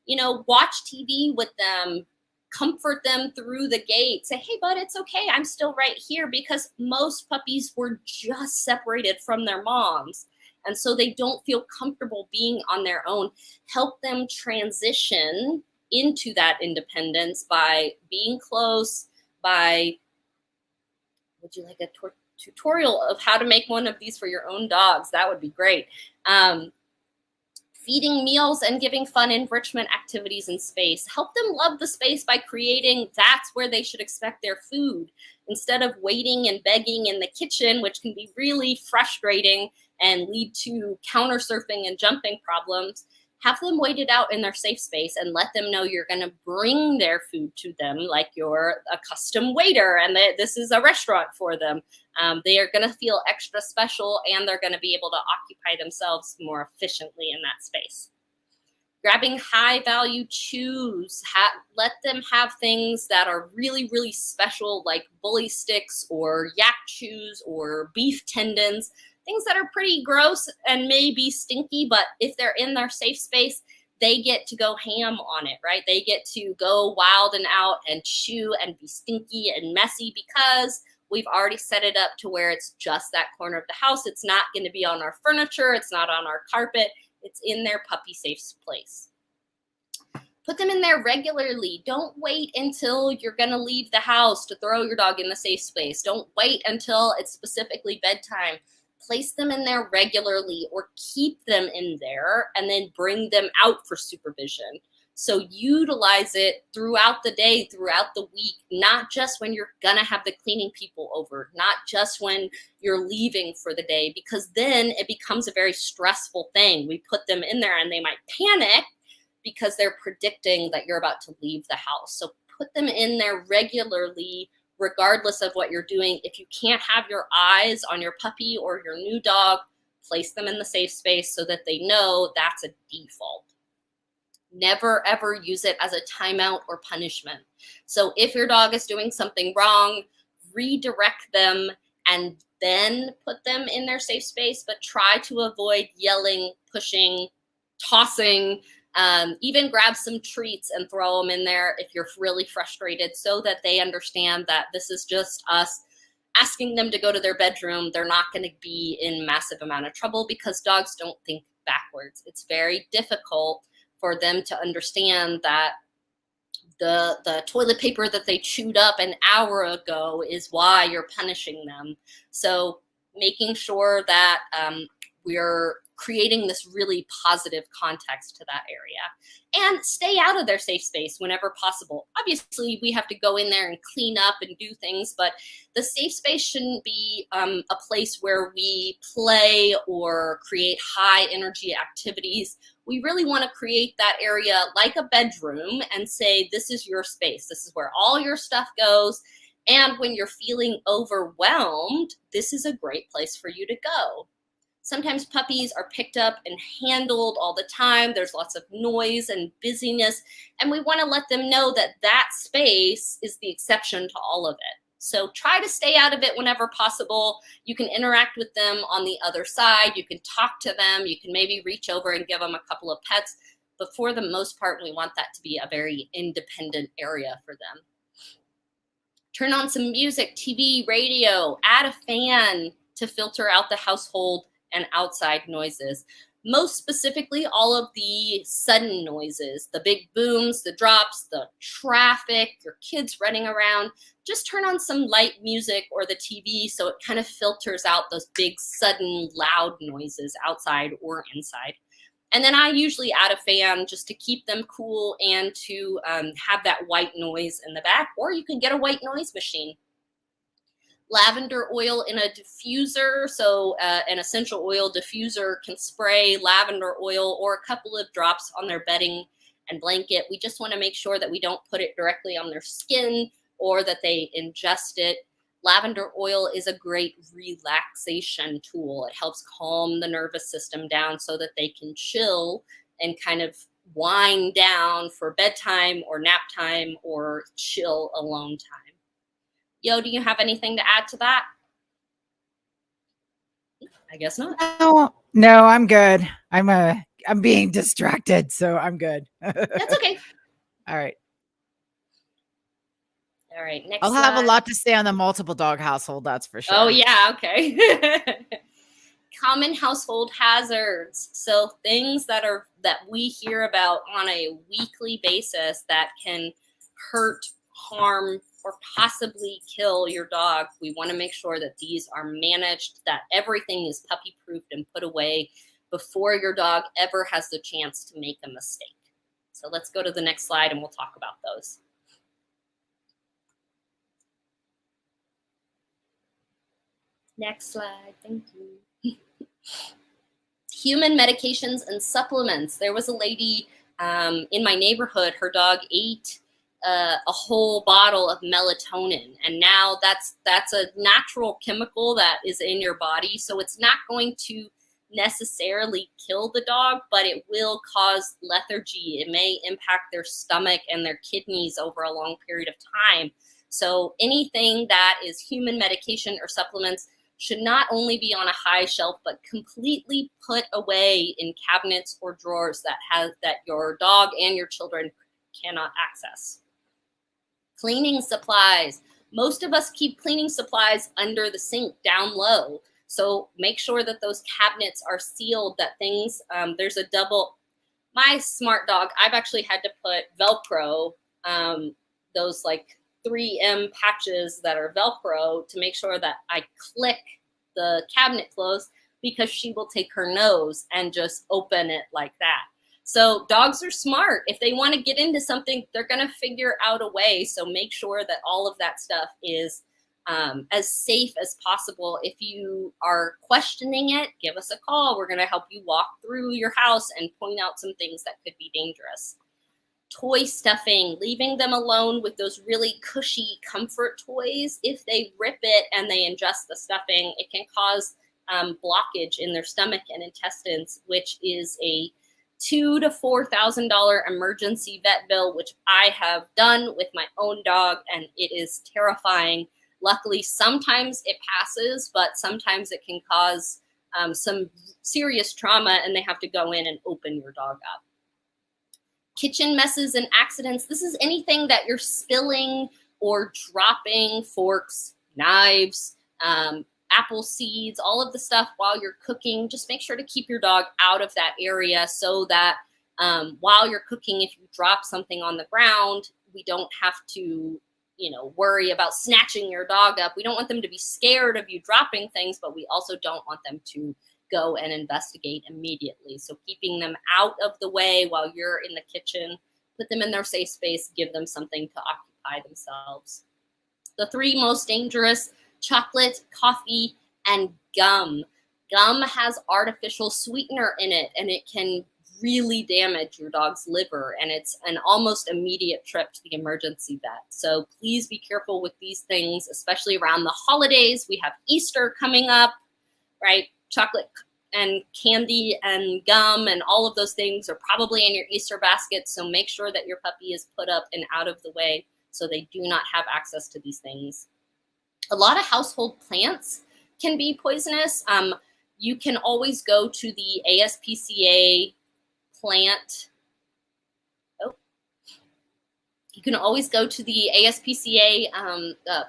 You know, watch TV with them, comfort them through the gate. Say, hey, bud, it's okay. I'm still right here, because most puppies were just separated from their moms. And so they don't feel comfortable being on their own. Help them transition into that independence by being close, by, would you like a tutorial of how to make one of these for your own dogs. That would be great. Feeding meals and giving fun enrichment activities in space. Help them love the space by creating that's where they should expect their food. Instead of waiting and begging in the kitchen, which can be really frustrating and lead to counter surfing and jumping problems, have them wait it out in their safe space and let them know you're going to bring their food to them like you're a custom waiter and that this is a restaurant for them. They are going to feel extra special and they're going to be able to occupy themselves more efficiently in that space. Grabbing high value chews. Let them have things that are really, really special like bully sticks or yak chews or beef tendons. Things that are pretty gross and may be stinky, but if they're in their safe space, they get to go ham on it, right? They get to go wild and out and chew and be stinky and messy because we've already set it up to where it's just that corner of the house. It's not going to be on our furniture. It's not on our carpet. It's in their puppy safe place. Put them in there regularly. Don't wait until you're going to leave the house to throw your dog in the safe space. Don't wait until it's specifically bedtime. Place them in there regularly or keep them in there and then bring them out for supervision. So utilize it throughout the day, throughout the week, not just when you're going to have the cleaning people over, not just when you're leaving for the day, because then it becomes a very stressful thing. We put them in there and they might panic because they're predicting that you're about to leave the house. So put them in there regularly, regardless of what you're doing. If you can't have your eyes on your puppy or your new dog, place them in the safe space so that they know that's a default. Never, ever use it as a timeout or punishment. So if your dog is doing something wrong, redirect them and then put them in their safe space, but try to avoid yelling, pushing, tossing. Even grab some treats and throw them in there if you're really frustrated so that they understand that this is just us asking them to go to their bedroom. They're not going to be in massive amount of trouble because dogs don't think backwards. It's very difficult for them to understand that the toilet paper that they chewed up an hour ago is why you're punishing them. So making sure that we're creating this really positive context to that area and stay out of their safe space whenever possible. Obviously, we have to go in there and clean up and do things, but the safe space shouldn't be a place where we play or create high energy activities. We really want to create that area like a bedroom and say, this is your space. This is where all your stuff goes. And when you're feeling overwhelmed, this is a great place for you to go. Sometimes puppies are picked up and handled all the time. There's lots of noise and busyness, and we want to let them know that that space is the exception to all of it. So try to stay out of it whenever possible. You can interact with them on the other side. You can talk to them. You can maybe reach over and give them a couple of pets. But for the most part, we want that to be a very independent area for them. Turn on some music, TV, radio, add a fan to filter out the household and outside noises. Most specifically, all of the sudden noises, the big booms, the drops, the traffic, your kids running around. Just turn on some light music or the TV so it kind of filters out those big, sudden, loud noises outside or inside. And then I usually add a fan just to keep them cool and to have that white noise in the back, or you can get a white noise machine. Lavender oil in a diffuser, so an essential oil diffuser can spray lavender oil or a couple of drops on their bedding and blanket. We just want to make sure that we don't put it directly on their skin or that they ingest it. Lavender oil is a great relaxation tool. It helps calm the nervous system down so that they can chill and kind of wind down for bedtime or nap time or chill alone time. Yo, do you have anything to add to that? I guess not. No, I'm good. I'm being distracted, so I'm good. That's okay. All right. All right. Next I'll have a lot to say on the multiple dog household, that's for sure. Oh, yeah. Okay. Common household hazards. So things that we hear about on a weekly basis that can hurt, harm, or possibly kill your dog. We want to make sure that these are managed, that everything is puppy proofed and put away before your dog ever has the chance to make a mistake. So let's go to the next slide and we'll talk about those. Next slide, thank you. Human medications and supplements. There was a lady in my neighborhood, her dog ate a whole bottle of melatonin, and now that's a natural chemical that is in your body, so it's not going to necessarily kill the dog, but it will cause lethargy. It may impact their stomach and their kidneys over a long period of time. So anything that is human medication or supplements should not only be on a high shelf, but completely put away in cabinets or drawers that your dog and your children cannot access. Cleaning supplies. Most of us keep cleaning supplies under the sink down low. So make sure that those cabinets are sealed, that things, there's a double, my smart dog, I've actually had to put Velcro, those like 3M patches that are Velcro to make sure that I click the cabinet closed, because she will take her nose and just open it like that. So dogs are smart. If they want to get into something, they're going to figure out a way. So make sure that all of that stuff is as safe as possible. If you are questioning it, give us a call. We're going to help you walk through your house and point out some things that could be dangerous. Toy stuffing, leaving them alone with those really cushy comfort toys. If they rip it and they ingest the stuffing, it can cause blockage in their stomach and intestines, which is a $2,000 to $4,000 emergency vet bill, which I have done with my own dog, and it is terrifying. Luckily, sometimes it passes, but sometimes it can cause some serious trauma, and they have to go in and open your dog up. Kitchen messes and accidents. This is anything that you're spilling or dropping, forks, knives, apple seeds, all of the stuff while you're cooking. Just make sure to keep your dog out of that area so that while you're cooking, if you drop something on the ground, we don't have to, worry about snatching your dog up. We don't want them to be scared of you dropping things, but we also don't want them to go and investigate immediately. So keeping them out of the way while you're in the kitchen, put them in their safe space, give them something to occupy themselves. The three most dangerous: chocolate, coffee, and gum. Gum has artificial sweetener in it, and it can really damage your dog's liver, and it's an almost immediate trip to the emergency vet. So please be careful with these things, especially around the holidays. We have Easter coming up, right? Chocolate and candy and gum and all of those things are probably in your Easter basket, so make sure that your puppy is put up and out of the way so they do not have access to these things. A lot of household plants can be poisonous. You can always go to the ASPCA plant. You can always go to the ASPCA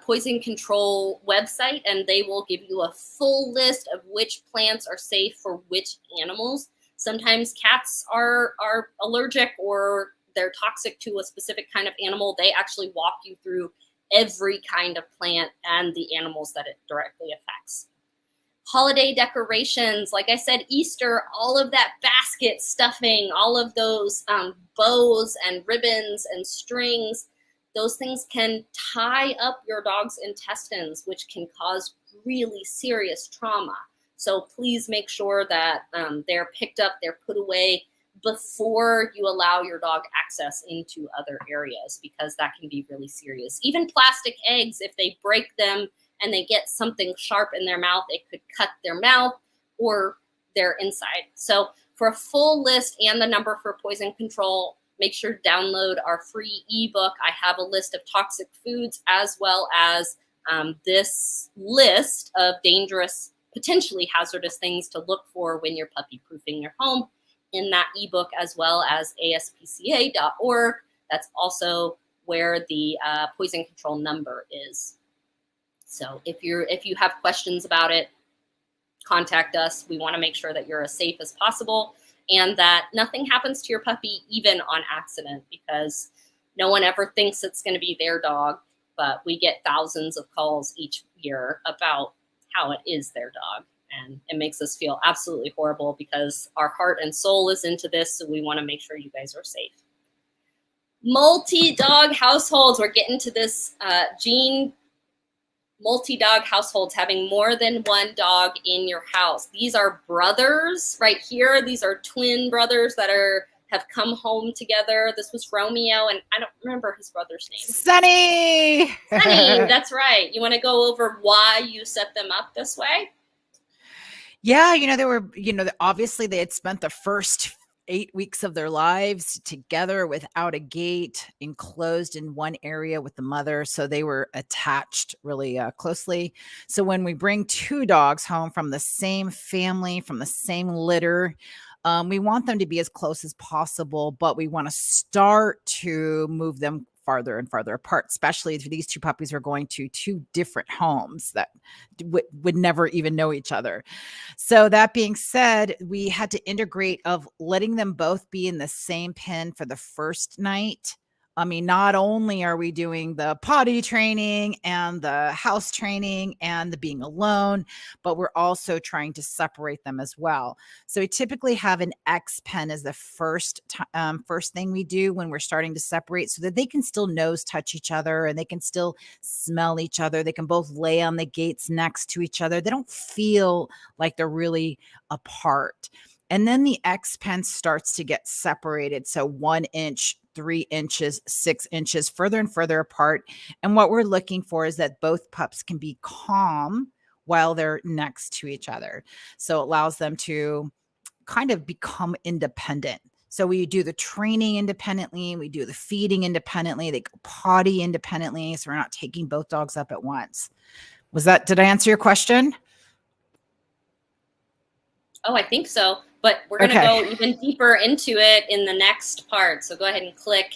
poison control website, and they will give you a full list of which plants are safe for which animals. Sometimes cats are allergic or they're toxic to a specific kind of animal. They actually walk you through every kind of plant and the animals that it directly affects. Holiday decorations, like I said, Easter, all of that basket stuffing, all of those bows and ribbons and strings, those things can tie up your dog's intestines, which can cause really serious trauma. So please make sure that they're picked up, they're put away before you allow your dog access into other areas, because that can be really serious. Even plastic eggs, if they break them and they get something sharp in their mouth, it could cut their mouth or their inside. So for a full list and the number for poison control, make sure to download our free ebook. I have a list of toxic foods as well as this list of dangerous, potentially hazardous things to look for when you're puppy proofing your home in that ebook, as well as aspca.org. That's also where the poison control number is. So if you have questions about it, contact us. We want to make sure that you're as safe as possible and that nothing happens to your puppy, even on accident, because no one ever thinks it's going to be their dog. but we get thousands of calls each year about how it is their dog. And it makes us feel absolutely horrible because our heart and soul is into this. So we want to make sure you guys are safe. Multi-dog households. We're getting to this gene. Multi-dog households, having more than one dog in your house. These are brothers right here. These are twin brothers that have come home together. This was Romeo, and I don't remember his brother's name. Sunny. Sunny, that's right. You want to go over why you set them up this way? Yeah, they were, obviously they had spent the first 8 weeks of their lives together without a gate, enclosed in one area with the mother. So they were attached really closely. So when we bring 2 dogs home from the same family, from the same litter, we want them to be as close as possible, but we want to start to move them farther and farther apart, especially if these 2 puppies are going to 2 different homes that would never even know each other. So that being said, we had to integrate of letting them both be in the same pen for the first night. I mean, not only are we doing the potty training and the house training and the being alone, but we're also trying to separate them as well. So we typically have an X pen as the first thing we do when we're starting to separate, so that they can still nose touch each other and they can still smell each other. They can both lay on the gates next to each other. They don't feel like they're really apart. And then the X pen starts to get separated. So 1 inch, 3 inches, 6 inches, further and further apart. And what we're looking for is that both pups can be calm while they're next to each other. So it allows them to kind of become independent. So we do the training independently. We do the feeding independently. They go potty independently. So we're not taking both dogs up at once. Did I answer your question? Oh, I think so. But we're going to go even deeper into it in the next part. So go ahead and click.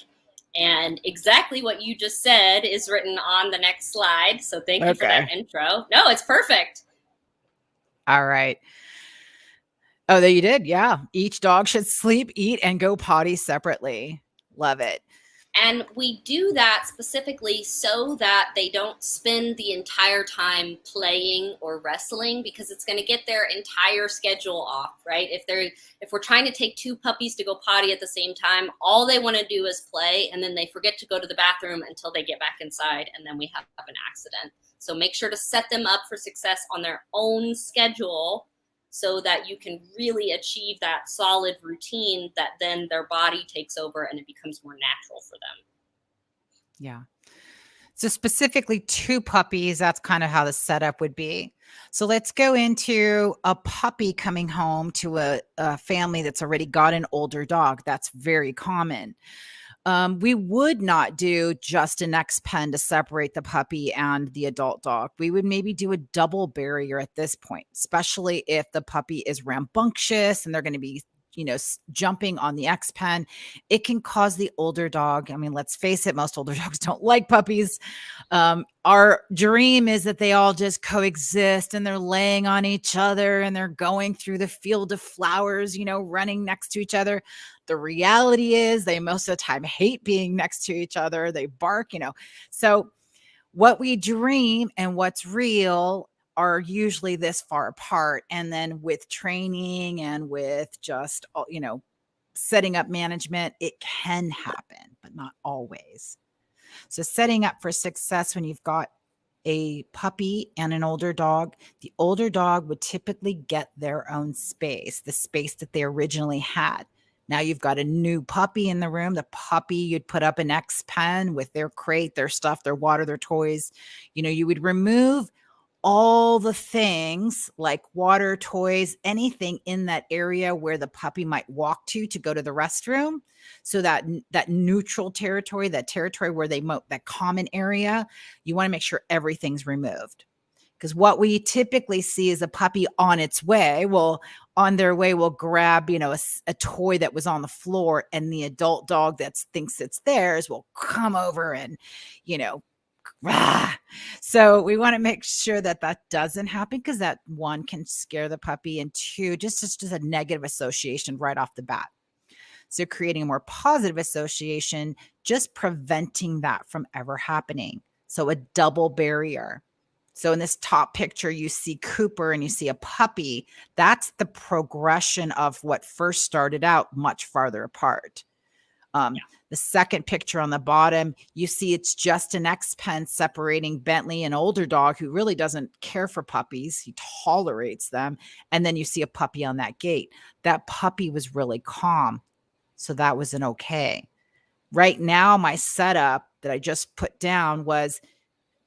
And exactly what you just said is written on the next slide. So thank you for that intro. No, it's perfect. All right. Oh, there you did. Yeah. Each dog should sleep, eat, and go potty separately. Love it. And we do that specifically so that they don't spend the entire time playing or wrestling, because it's going to get their entire schedule off, right? If we're trying to take 2 puppies to go potty at the same time, all they want to do is play, and then they forget to go to the bathroom until they get back inside, and then we have an accident. So make sure to set them up for success on their own schedule, so that you can really achieve that solid routine that then their body takes over and it becomes more natural for them. Yeah. So specifically 2 puppies, that's kind of how the setup would be. So let's go into a puppy coming home to a family that's already got an older dog. That's very common. We would not do just an X pen to separate the puppy and the adult dog. We would maybe do a double barrier at this point, especially if the puppy is rambunctious and they're going to be, jumping on the X pen. It can cause the older dog. I mean, let's face it, most older dogs don't like puppies. Our dream is that they all just coexist and they're laying on each other and they're going through the field of flowers, running next to each other. The reality is they most of the time hate being next to each other. They bark, So what we dream and what's real are usually this far apart. And then with training and with just, setting up management, it can happen, but not always. So setting up for success when you've got a puppy and an older dog, the older dog would typically get their own space, the space that they originally had. Now you've got a new puppy in the room. The puppy, you'd put up an X pen with their crate, their stuff, their water, their toys. You would remove all the things like water, toys, anything in that area where the puppy might walk to go to the restroom. So that neutral territory, that territory where that common area, you want to make sure everything's removed. Because what we typically see is a puppy on their way will grab, a toy that was on the floor, and the adult dog that thinks it's theirs will come over and, rah. So we want to make sure that doesn't happen, because that, 1, can scare the puppy, and 2, just a negative association right off the bat. So creating a more positive association, just preventing that from ever happening. So a double barrier. So in this top picture, you see Cooper and you see a puppy. That's the progression of what first started out much farther apart. The second picture on the bottom, you see it's just an X pen separating Bentley, an older dog who really doesn't care for puppies. He tolerates them. And then you see a puppy on that gate. That puppy was really calm. So that was an okay. Right now, my setup that I just put down was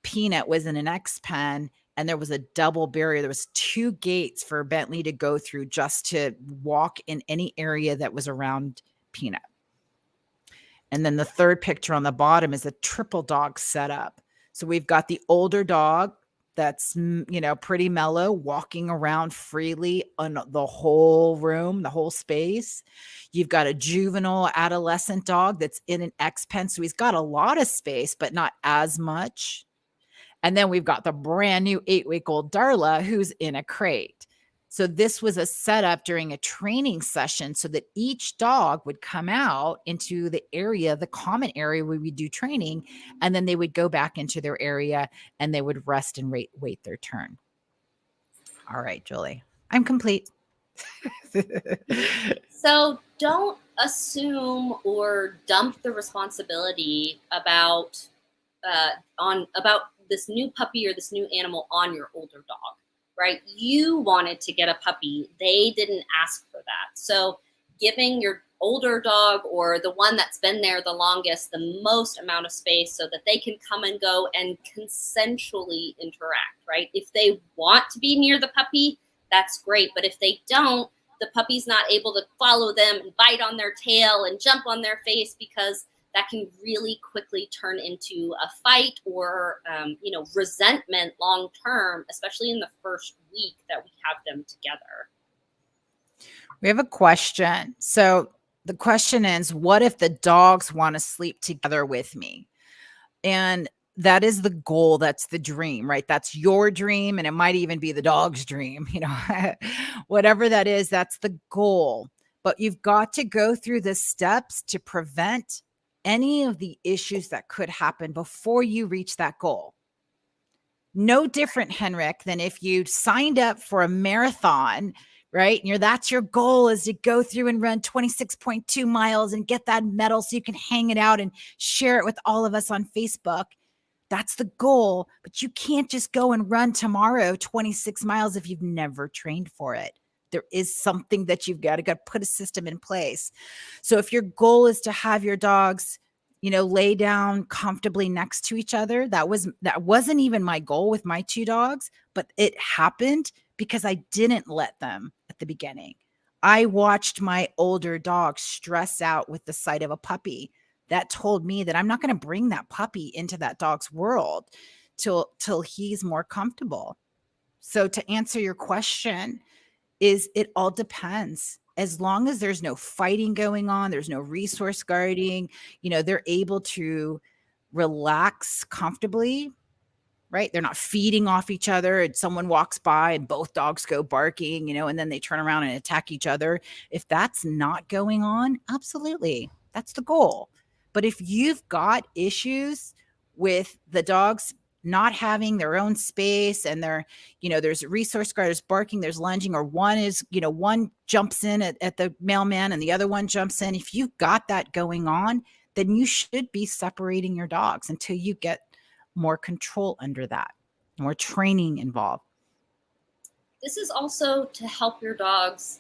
Peanut was in an X pen and there was a double barrier. There was 2 gates for Bentley to go through just to walk in any area that was around Peanut. And then the third picture on the bottom is a triple dog setup. So we've got the older dog that's, pretty mellow, walking around freely on the whole room, the whole space. You've got a juvenile adolescent dog that's in an X pen. So he's got a lot of space, but not as much. And then we've got the brand new 8-week-old Darla who's in a crate. So this was a setup during a training session so that each dog would come out into the area, the common area where we do training, and then they would go back into their area and they would rest and wait their turn. All right, Julie, I'm complete. So don't assume or dump the responsibility about this new puppy or this new animal on your older dog. Right? You wanted to get a puppy. They didn't ask for that. So giving your older dog or the one that's been there the longest, the most amount of space so that they can come and go and consensually interact, right? If they want to be near the puppy, that's great. But if they don't, the puppy's not able to follow them and bite on their tail and jump on their face, because that can really quickly turn into a fight or, resentment long term, especially in the first week that we have them together. We have a question. So the question is, what if the dogs want to sleep together with me? And that is the goal. That's the dream, right? That's your dream. And it might even be the dog's dream, whatever that is, that's the goal. But you've got to go through the steps to prevent any of the issues that could happen before you reach that goal. No different, Henrik, than if you signed up for a marathon, right? That's your goal, is to go through and run 26.2 miles and get that medal so you can hang it out and share it with all of us on Facebook. That's the goal, but you can't just go and run tomorrow 26 miles if you've never trained for it. There is something that you've got to put a system in place. So if your goal is to have your dogs, lay down comfortably next to each other, that wasn't even my goal with my 2 dogs, but it happened because I didn't let them at the beginning. I watched my older dog stress out with the sight of a puppy. That told me that I'm not going to bring that puppy into that dog's world till he's more comfortable. So to answer your question, it all depends. As long as there's no fighting going on, there's no resource guarding, they're able to relax comfortably, right? They're not feeding off each other and someone walks by and both dogs go barking, and then they turn around and attack each other. If that's not going on, absolutely, that's the goal. But if you've got issues with the dogs not having their own space and there's resource guards barking, there's lunging, or one jumps in at the mailman and the other one jumps in. If you've got that going on, then you should be separating your dogs until you get more control under that, more training involved. This is also to help your dogs,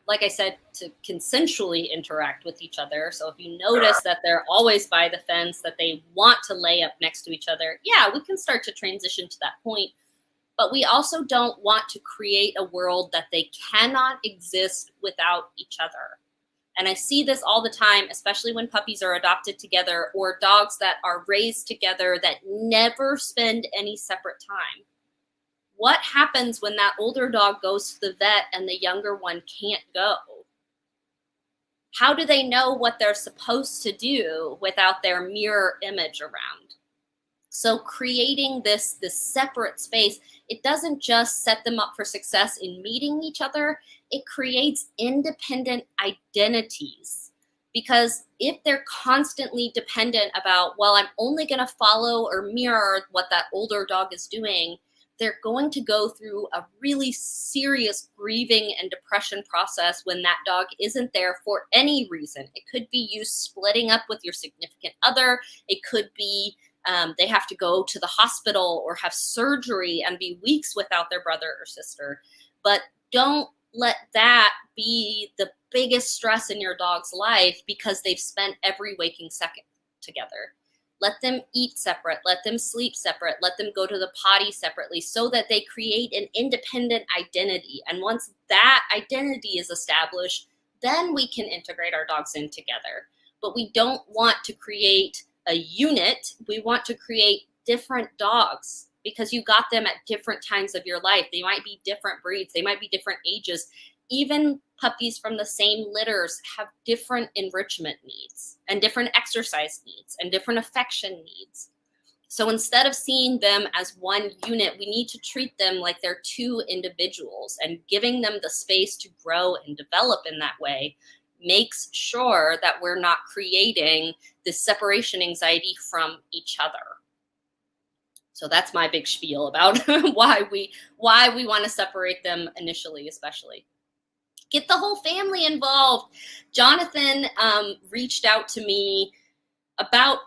like I said, to consensually interact with each other. So if you notice that they're always by the fence, that they want to lay up next to each other, we can start to transition to that point. But we also don't want to create a world that they cannot exist without each other. And I see this all the time, especially when puppies are adopted together or dogs that are raised together that never spend any separate time. What happens when that older dog goes to the vet and the younger one can't go? How do they know what they're supposed to do without their mirror image around? So creating this separate space, it doesn't just set them up for success in meeting each other, it creates independent identities Because if they're constantly dependent about, well, I'm only going to follow or mirror what that older dog is doing, they're going to go through a really serious grieving and depression process when that dog isn't there for any reason. It could be you splitting up with your significant other. It could be they have to go to the hospital or have surgery and be weeks without their brother or sister. But don't let that be the biggest stress in your dog's life because they've spent every waking second together. Let them eat separate, let them sleep separate, let them go to the potty separately so that they create an independent identity. And once that identity is established, then we can integrate our dogs in together. But we don't want to create a unit. We want to create different dogs because you got them at different times of your life. They might be different breeds. They might be different ages. Even puppies from the same litters have different enrichment needs and different exercise needs and different affection needs. So instead of seeing them as one unit, we need to treat them like they're two individuals, and giving them the space to grow and develop in that way makes sure that we're not creating this separation anxiety from each other. So that's my big spiel about why we want to separate them initially, especially. Get the whole family involved. Jonathan reached out to me about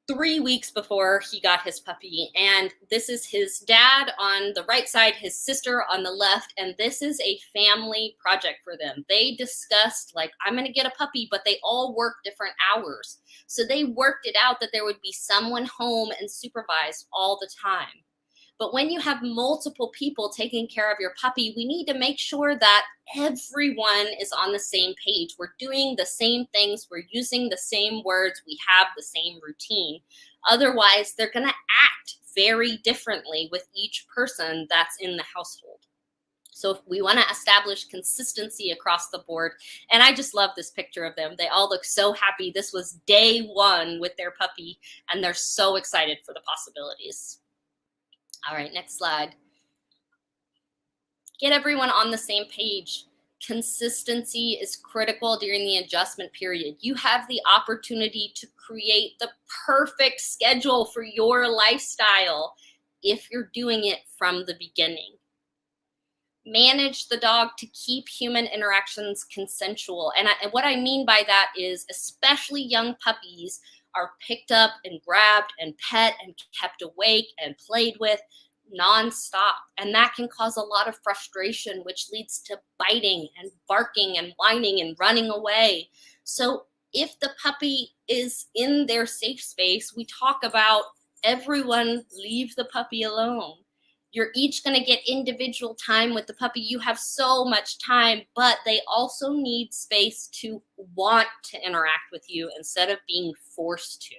3 weeks before he got his puppy. And this is his dad on the right side, his sister on the left. And this is a family project for them. They discussed, like, I'm going to get a puppy, but they all work different hours. So they worked it out that there would be someone home and supervised all the time. But when you have multiple people taking care of your puppy, we need to make sure that everyone is on the same page. We're doing the same things. We're using the same words. We have the same routine. Otherwise, they're going to act very differently with each person that's in the household. So if we want to establish consistency across the board, and I just love this picture of them. They all look so happy. This was day one with their puppy, and they're so excited for the possibilities. All right, next slide. Get everyone on the same page. Consistency is critical during the adjustment period. You have the opportunity to create the perfect schedule for your lifestyle if you're doing it from the beginning. Manage the dog to keep human interactions consensual. And what I mean by that is especially young puppies are picked up and grabbed and pet and kept awake and played with nonstop. And that can cause a lot of frustration, which leads to biting and barking and whining and running away. So if the puppy is in their safe space, we talk about everyone leave the puppy alone. You're each going to get individual time with the puppy. You have so much time, but they also need space to want to interact with you instead of being forced to.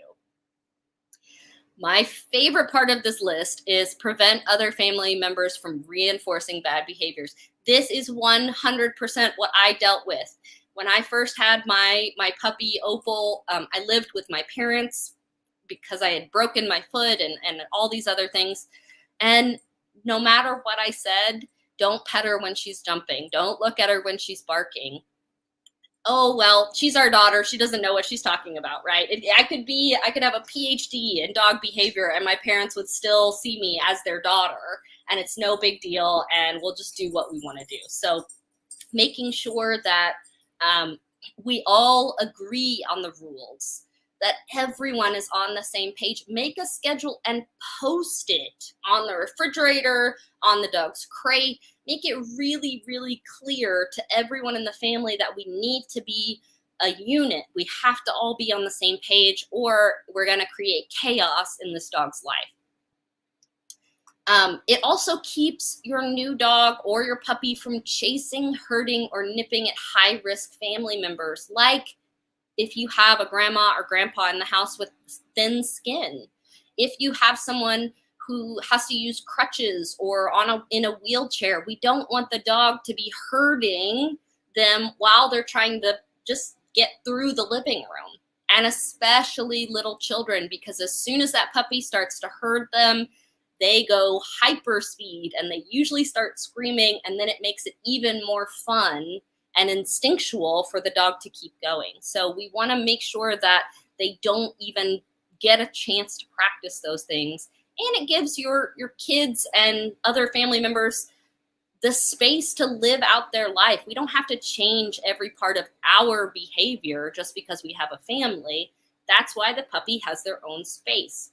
My favorite part of this list is prevent other family members from reinforcing bad behaviors. This is 100% what I dealt with. When I first had my puppy Opal, I lived with my parents because I had broken my foot and all these other things. And no matter what I said, don't pet her when she's jumping. Don't look at her when she's barking. Oh, well, she's our daughter. She doesn't know what she's talking about, right? I could have a PhD in dog behavior and my parents would still see me as their daughter, and it's no big deal, and we'll just do what we want to do. So making sure that we all agree on the rules, that everyone is on the same page. Make a schedule and post it on the refrigerator, on the dog's crate. Make it really, really clear to everyone in the family that we need to be a unit. We have to all be on the same page, or we're going to create chaos in this dog's life. It also keeps your new dog or your puppy from chasing, hurting, or nipping at high-risk family members, like if you have a grandma or grandpa in the house with thin skin, if you have someone who has to use crutches or in a wheelchair, we don't want the dog to be hurting them while they're trying to just get through the living room. And especially little children, because as soon as that puppy starts to hurt them, they go hyper speed and they usually start screaming, and then it makes it even more fun and instinctual for the dog to keep going. So we want to make sure that they don't even get a chance to practice those things. And it gives your kids and other family members the space to live out their life. We don't have to change every part of our behavior just because we have a family. That's why the puppy has their own space.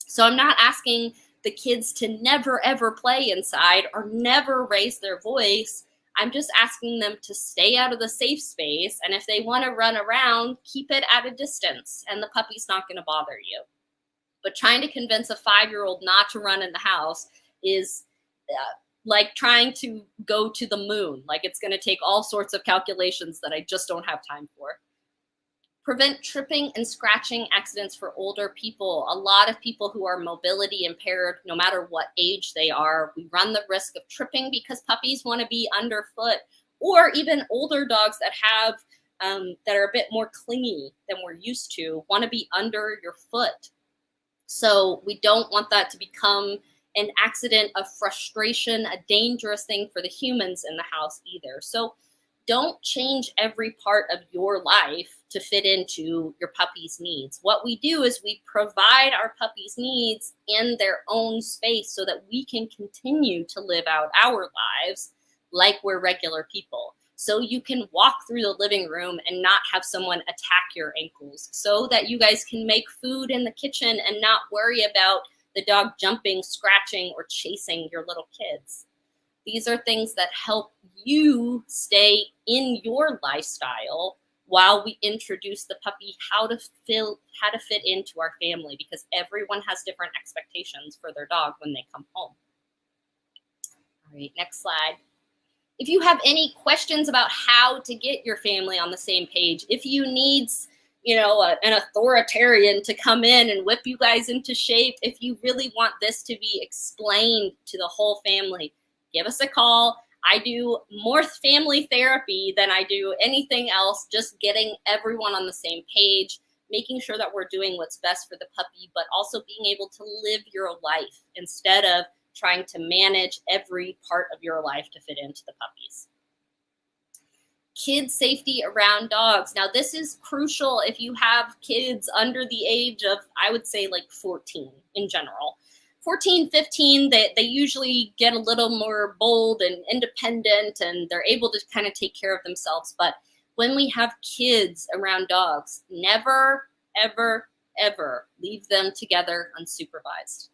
So I'm not asking the kids to never, ever play inside or never raise their voice. I'm just asking them to stay out of the safe space. And if they want to run around, keep it at a distance and the puppy's not going to bother you. But trying to convince a 5-year-old not to run in the house is like trying to go to the moon. Like, it's going to take all sorts of calculations that I just don't have time for. Prevent tripping and scratching accidents for older people. A lot of people who are mobility impaired, no matter what age they are, we run the risk of tripping because puppies want to be underfoot, or even older dogs that have that are a bit more clingy than we're used to want to be under your foot. So we don't want that to become an accident of frustration, a dangerous thing for the humans in the house either. So don't change every part of your life to fit into your puppy's needs. What we do is we provide our puppy's needs in their own space so that we can continue to live out our lives like we're regular people. So you can walk through the living room and not have someone attack your ankles, so that you guys can make food in the kitchen and not worry about the dog jumping, scratching, or chasing your little kids. These are things that help you stay in your lifestyle while we introduce the puppy how to fit into our family, because everyone has different expectations for their dog when they come home. All right, next slide. If you have any questions about how to get your family on the same page, if you need an authoritarian to come in and whip you guys into shape, if you really want this to be explained to the whole family, give us a call. I do more family therapy than I do anything else, just getting everyone on the same page, making sure that we're doing what's best for the puppy, but also being able to live your life instead of trying to manage every part of your life to fit into the puppies. Kid safety around dogs. Now, this is crucial if you have kids under the age of, I would say, like 14 in general. 14, 15, they usually get a little more bold and independent, and they're able to kind of take care of themselves. But when we have kids around dogs, never, ever, ever leave them together unsupervised.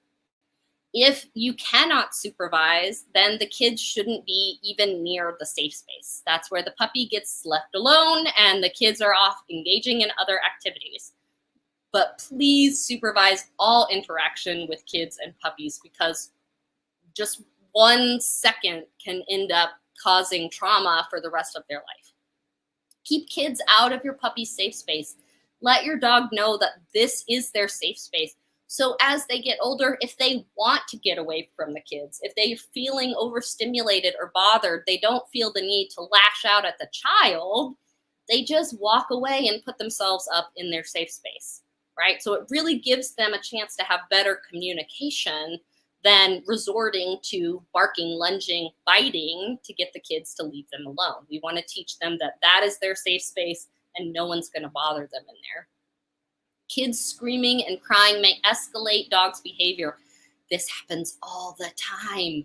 If you cannot supervise, then the kids shouldn't be even near the safe space. That's where the puppy gets left alone and the kids are off engaging in other activities. But please supervise all interaction with kids and puppies, because just 1 second can end up causing trauma for the rest of their life. Keep kids out of your puppy's safe space. Let your dog know that this is their safe space. So as they get older, if they want to get away from the kids, if they're feeling overstimulated or bothered, they don't feel the need to lash out at the child. They just walk away and put themselves up in their safe space, right? So it really gives them a chance to have better communication than resorting to barking, lunging, biting to get the kids to leave them alone. We want to teach them that that is their safe space and no one's going to bother them in there. Kids screaming and crying may escalate dogs' behavior. This happens all the time.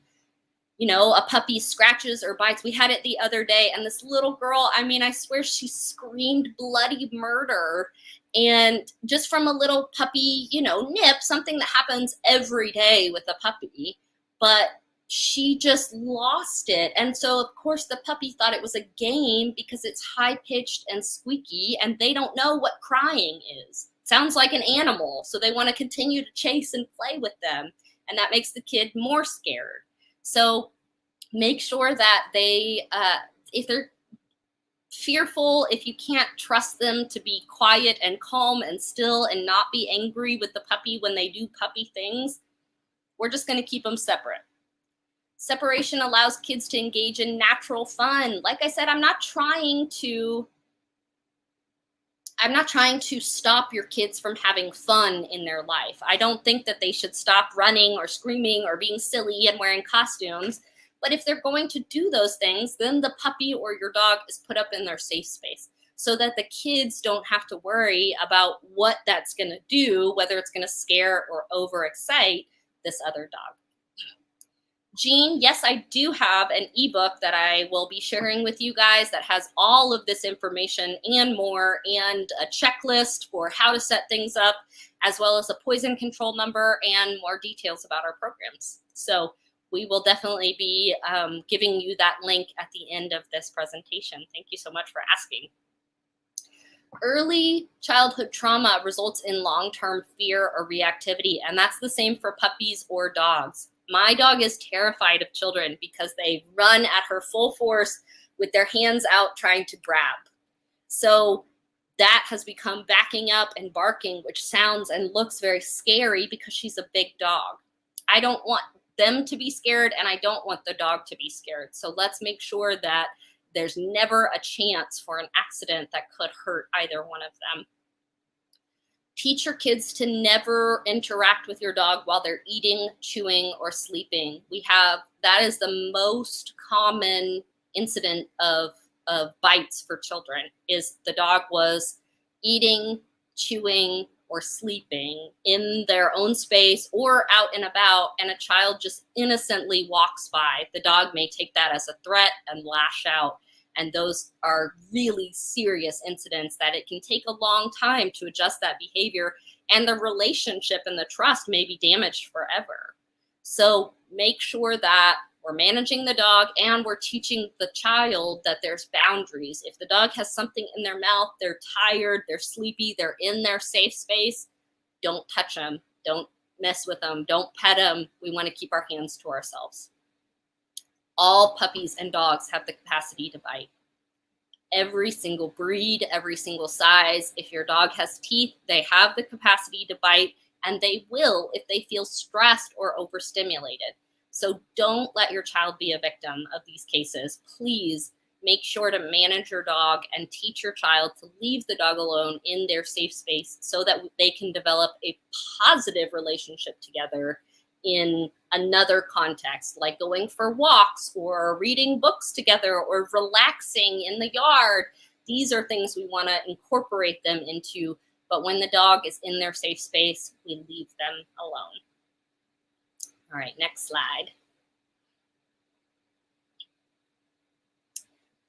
You know, a puppy scratches or bites. We had it the other day, and this little girl, I mean, I swear she screamed bloody murder. And just from a little puppy, nip, something that happens every day with a puppy, but she just lost it. And so, of course, the puppy thought it was a game because it's high-pitched and squeaky, and they don't know what crying is. Sounds like an animal, so they want to continue to chase and play with them, and that makes the kid more scared. So make sure that they, if they're fearful, if you can't trust them to be quiet and calm and still and not be angry with the puppy when they do puppy things, we're just going to keep them separate. Separation allows kids to engage in natural fun. Like I said, I'm not trying to stop your kids from having fun in their life. I don't think that they should stop running or screaming or being silly and wearing costumes, But if they're going to do those things, then the puppy or your dog is put up in their safe space so that the kids don't have to worry about what that's going to do, whether it's going to scare or overexcite this other dog. Jean, yes, I do have an ebook that I will be sharing with you guys that has all of this information and more, and a checklist for how to set things up, as well as a poison control number and more details about our programs. So we will definitely be giving you that link at the end of this presentation. Thank you so much for asking. Early childhood trauma results in long-term fear or reactivity, and that's the same for puppies or dogs. My dog is terrified of children because they run at her full force with their hands out trying to grab. So that has become backing up and barking, which sounds and looks very scary because she's a big dog. I don't want them to be scared, and I don't want the dog to be scared. So let's make sure that there's never a chance for an accident that could hurt either one of them. Teach your kids to never interact with your dog while they're eating, chewing, or sleeping. That is the most common incident of bites for children, is the dog was eating, chewing, or sleeping in their own space or out and about, and a child just innocently walks by. The dog may take that as a threat and lash out. And those are really serious incidents that it can take a long time to adjust that behavior, and the relationship and the trust may be damaged forever. So make sure that we're managing the dog and we're teaching the child that there's boundaries. If the dog has something in their mouth, they're tired, they're sleepy, they're in their safe space, don't touch them, don't mess with them, don't pet them. We want to keep our hands to ourselves. All puppies and dogs have the capacity to bite. Every single breed, every single size. If your dog has teeth, they have the capacity to bite, and they will if they feel stressed or overstimulated. So don't let your child be a victim of these cases. Please make sure to manage your dog and teach your child to leave the dog alone in their safe space so that they can develop a positive relationship together in another context, like going for walks or reading books together or relaxing in the yard. These are things we want to incorporate them into, but when the dog is in their safe space, we leave them alone. All right, next slide.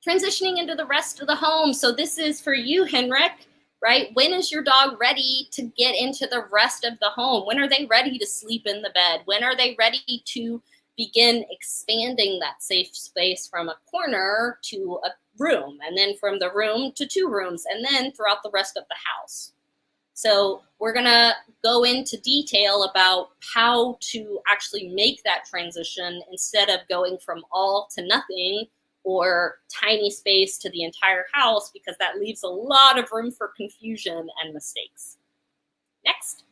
Transitioning into the rest of the home. So this is for you, Henrik, right? When is your dog ready to get into the rest of the home? When are they ready to sleep in the bed? When are they ready to begin expanding that safe space from a corner to a room, and then from the room to 2 rooms, and then throughout the rest of the house? So we're gonna go into detail about how to actually make that transition instead of going from all to nothing or tiny space to the entire house, because that leaves a lot of room for confusion and mistakes. Next.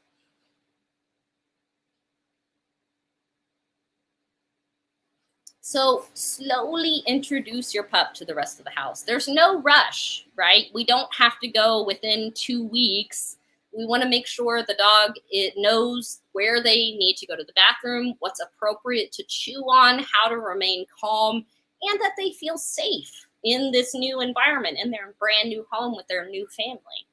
So slowly introduce your pup to the rest of the house. There's no rush, right? We don't have to go within 2 weeks. We want to make sure the dog knows where they need to go to the bathroom, what's appropriate to chew on, how to remain calm, and that they feel safe in this new environment, in their brand new home with their new family.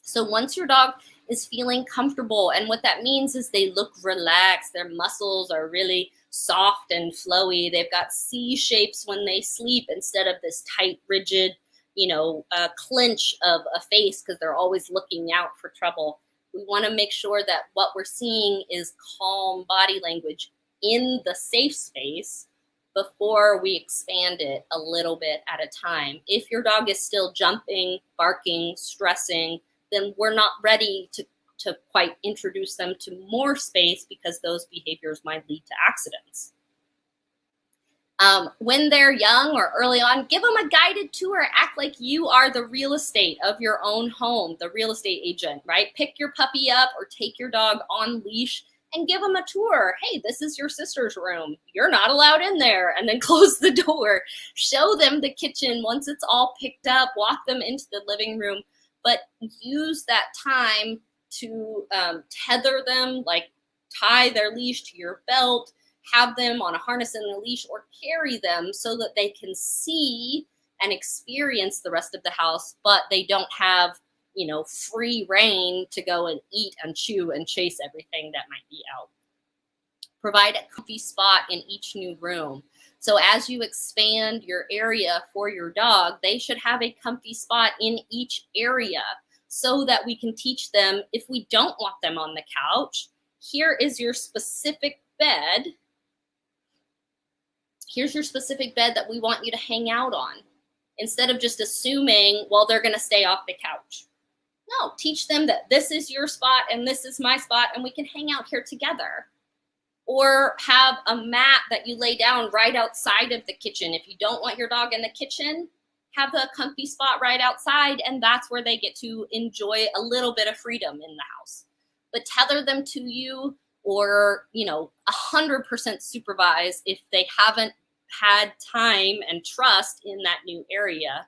So once your dog is feeling comfortable, and what that means is they look relaxed, their muscles are really soft and flowy, they've got C shapes when they sleep instead of this tight, rigid, clench of a face because they're always looking out for trouble. We want to make sure that what we're seeing is calm body language in the safe space before we expand it a little bit at a time. If your dog is still jumping, barking, stressing, then we're not ready to quite introduce them to more space, because those behaviors might lead to accidents. When they're young or early on, give them a guided tour. Act like you are the real estate of your own home, the real estate agent, right? Pick your puppy up or take your dog on leash and give them a tour. Hey, this is your sister's room. You're not allowed in there. And then close the door. Show them the kitchen once it's all picked up. Walk them into the living room. But use that time to tether them, like tie their leash to your belt. have them on a harness and a leash or carry them so that they can see and experience the rest of the house, but they don't have, you know, free reign to go and eat and chew and chase everything that might be out. Provide a comfy spot in each new room. So as you expand your area for your dog, they should have a comfy spot in each area so that we can teach them, if we don't want them on the couch, here is your specific bed. Here's your specific bed that we want you to hang out on. Instead of just assuming, well, they're going to stay off the couch. No, teach them that this is your spot and this is my spot and we can hang out here together. Or have a mat that you lay down right outside of the kitchen. If you don't want your dog in the kitchen, have a comfy spot right outside, and that's where they get to enjoy a little bit of freedom in the house. But tether them to you, or 100% supervise if they haven't had time and trust in that new area,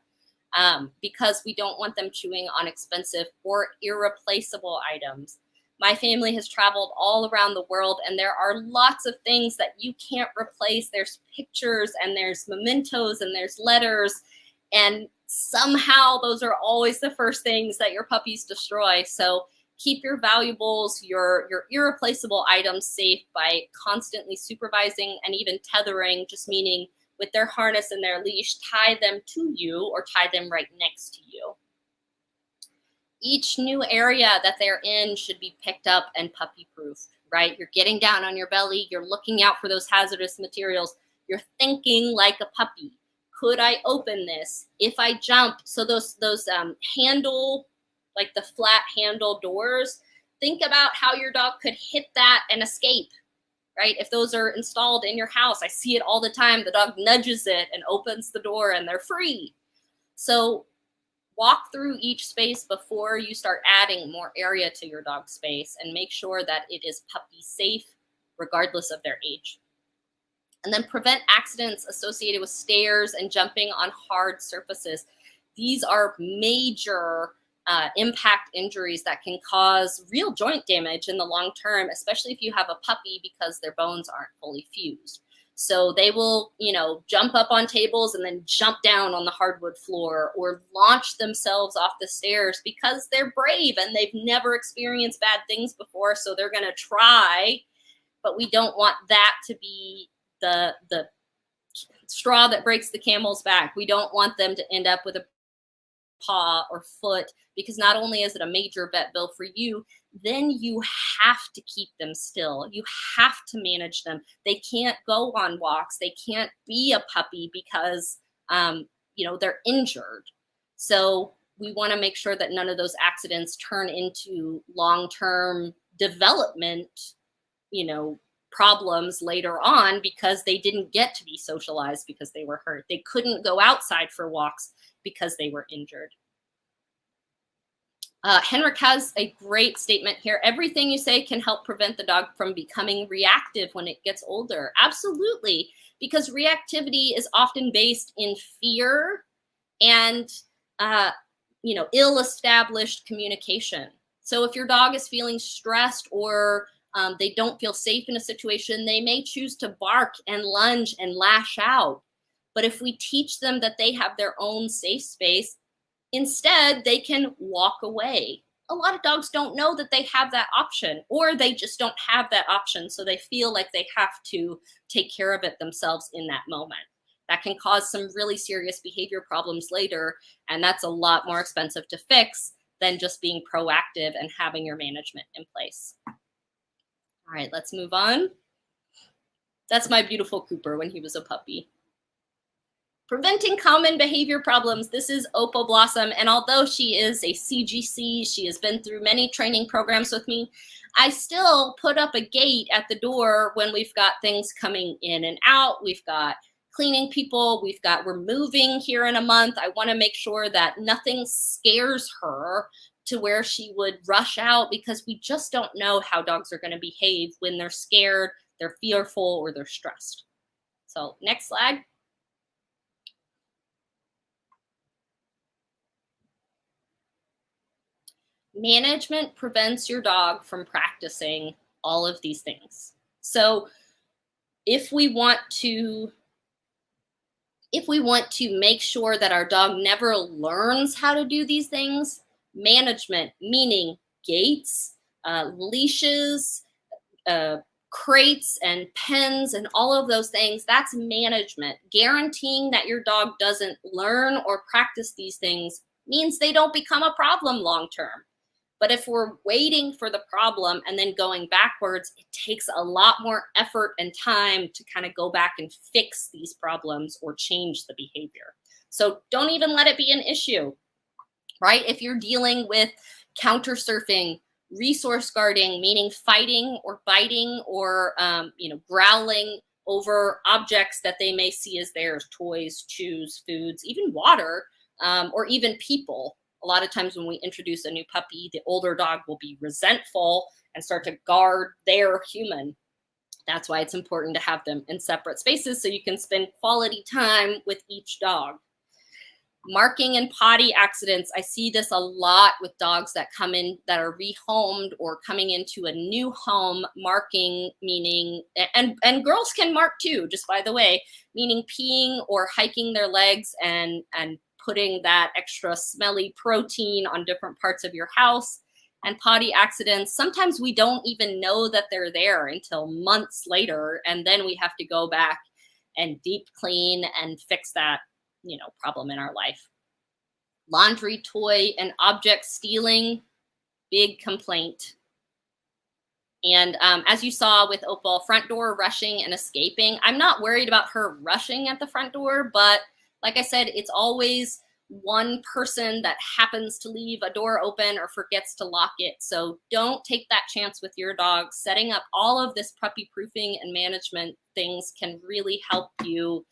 because we don't want them chewing on expensive or irreplaceable items. My family has traveled all around the world, and there are lots of things that you can't replace. There's pictures and there's mementos and there's letters, and somehow those are always the first things that your puppies destroy. So keep your valuables, your irreplaceable items safe by constantly supervising and even tethering, just meaning with their harness and their leash, tie them to you or tie them right next to you. Each new area that they're in should be picked up and puppy proofed, right? You're getting down on your belly. You're looking out for those hazardous materials. You're thinking like a puppy. Could I open this? If I jump, so those handle, like the flat handle doors, think about how your dog could hit that and escape, right? If those are installed in your house, I see it all the time. The dog nudges it and opens the door and they're free. So walk through each space before you start adding more area to your dog's space, and make sure that it is puppy safe regardless of their age. And then prevent accidents associated with stairs and jumping on hard surfaces. These are major impact injuries that can cause real joint damage in the long term, especially if you have a puppy, because their bones aren't fully fused. So they will, jump up on tables and then jump down on the hardwood floor, or launch themselves off the stairs because they're brave and they've never experienced bad things before. So they're going to try, but we don't want that to be the straw that breaks the camel's back. We don't want them to end up with a paw or foot, because not only is it a major vet bill for you, then you have to keep them still. You have to manage them. They can't go on walks. They can't be a puppy because, they're injured. So we want to make sure that none of those accidents turn into long-term development, problems later on, because they didn't get to be socialized because they were hurt. They couldn't go outside for walks because they were injured. Henrik has a great statement here. Everything you say can help prevent the dog from becoming reactive when it gets older. Absolutely, because reactivity is often based in fear and, ill-established communication. So if your dog is feeling stressed or they don't feel safe in a situation, they may choose to bark and lunge and lash out. But if we teach them that they have their own safe space, instead they can walk away. A lot of dogs don't know that they have that option, or they just don't have that option, so they feel like they have to take care of it themselves in that moment. That can cause some really serious behavior problems later, and that's a lot more expensive to fix than just being proactive and having your management in place. All right, let's move on. That's my beautiful Cooper when he was a puppy. Preventing common behavior problems. This is Opal Blossom, and although she is a CGC, she has been through many training programs with me, I still put up a gate at the door when we've got things coming in and out. We've got cleaning people, we're moving here in a month. I want to make sure that nothing scares her to where she would rush out, because we just don't know how dogs are going to behave when they're scared, they're fearful, or they're stressed. So next slide. Management prevents your dog from practicing all of these things. So if we want to make sure that our dog never learns how to do these things, management, meaning gates, leashes, crates and pens and all of those things, that's management. Guaranteeing that your dog doesn't learn or practice these things means they don't become a problem long term. But if we're waiting for the problem and then going backwards, it takes a lot more effort and time to kind of go back and fix these problems or change the behavior. So don't even let it be an issue, right? If you're dealing with counter surfing, resource guarding, meaning fighting or biting or growling over objects that they may see as theirs, toys, chews, foods, even water, or even people. A lot of times when we introduce a new puppy, the older dog will be resentful and start to guard their human. That's why it's important to have them in separate spaces so you can spend quality time with each dog. Marking and potty accidents. I see this a lot with dogs that come in that are rehomed or coming into a new home. Marking, meaning, and girls can mark too, just by the way, meaning peeing or hiking their legs and putting that extra smelly protein on different parts of your house. And potty accidents, sometimes we don't even know that they're there until months later, and then we have to go back and deep clean and fix that problem in our life. Laundry, toy, and object stealing, big complaint. And as you saw with Opal, front door rushing and escaping. I'm not worried about her rushing at the front door, but like I said, it's always one person that happens to leave a door open or forgets to lock it. So don't take that chance with your dog. Setting up all of this puppy proofing and management things can really help you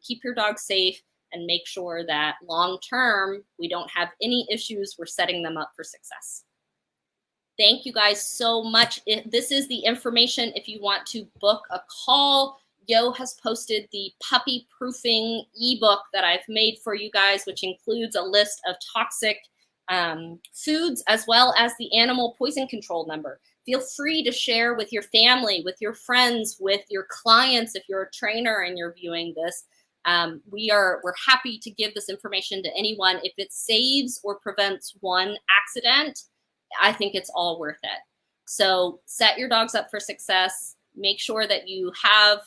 keep your dog safe and make sure that long term we don't have any issues. We're setting them up for success. Thank you guys so much. This is the information if you want to book a call. Yo has posted the puppy proofing ebook that I've made for you guys, which includes a list of toxic foods as well as the animal poison control number. Feel free to share with your family, with your friends, with your clients. If you're a trainer and you're viewing this, we're happy to give this information to anyone. If it saves or prevents one accident, I think it's all worth it. So set your dogs up for success. Make sure that you have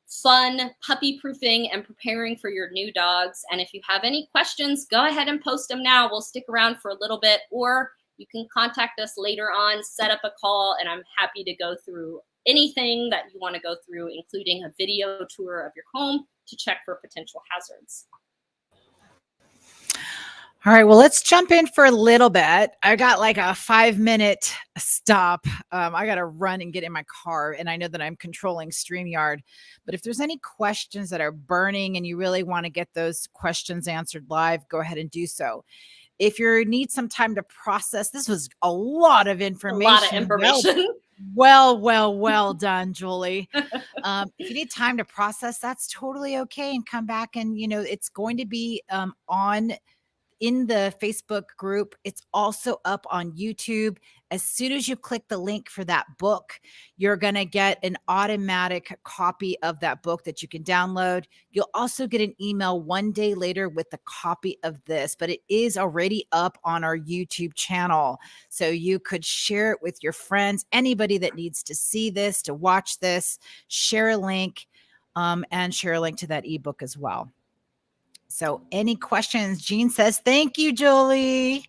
fun puppy proofing and preparing for your new dogs. And if you have any questions, go ahead and post them now. We'll stick around for a little bit, or you can contact us later on, set up a call, and I'm happy to go through anything that you want to go through, including a video tour of your home to check for potential hazards. All right, well, let's jump in for a little bit. I got like a 5-minute stop. I got to run and get in my car, and I know that I'm controlling StreamYard. But if there's any questions that are burning and you really want to get those questions answered live, go ahead and do so. If you need some time to process, this was a lot of information. A lot of information. Well done, Julie. If you need time to process, that's totally okay. And come back and, it's going to be in the Facebook group. It's also up on YouTube. As soon as you click the link for that book, you're going to get an automatic copy of that book that you can download. You'll also get an email one day later with a copy of this, but it is already up on our YouTube channel. So you could share it with your friends, anybody that needs to see this, to watch this, share a link, and share a link to that ebook as well. So any questions? Jean says, thank you, Julie.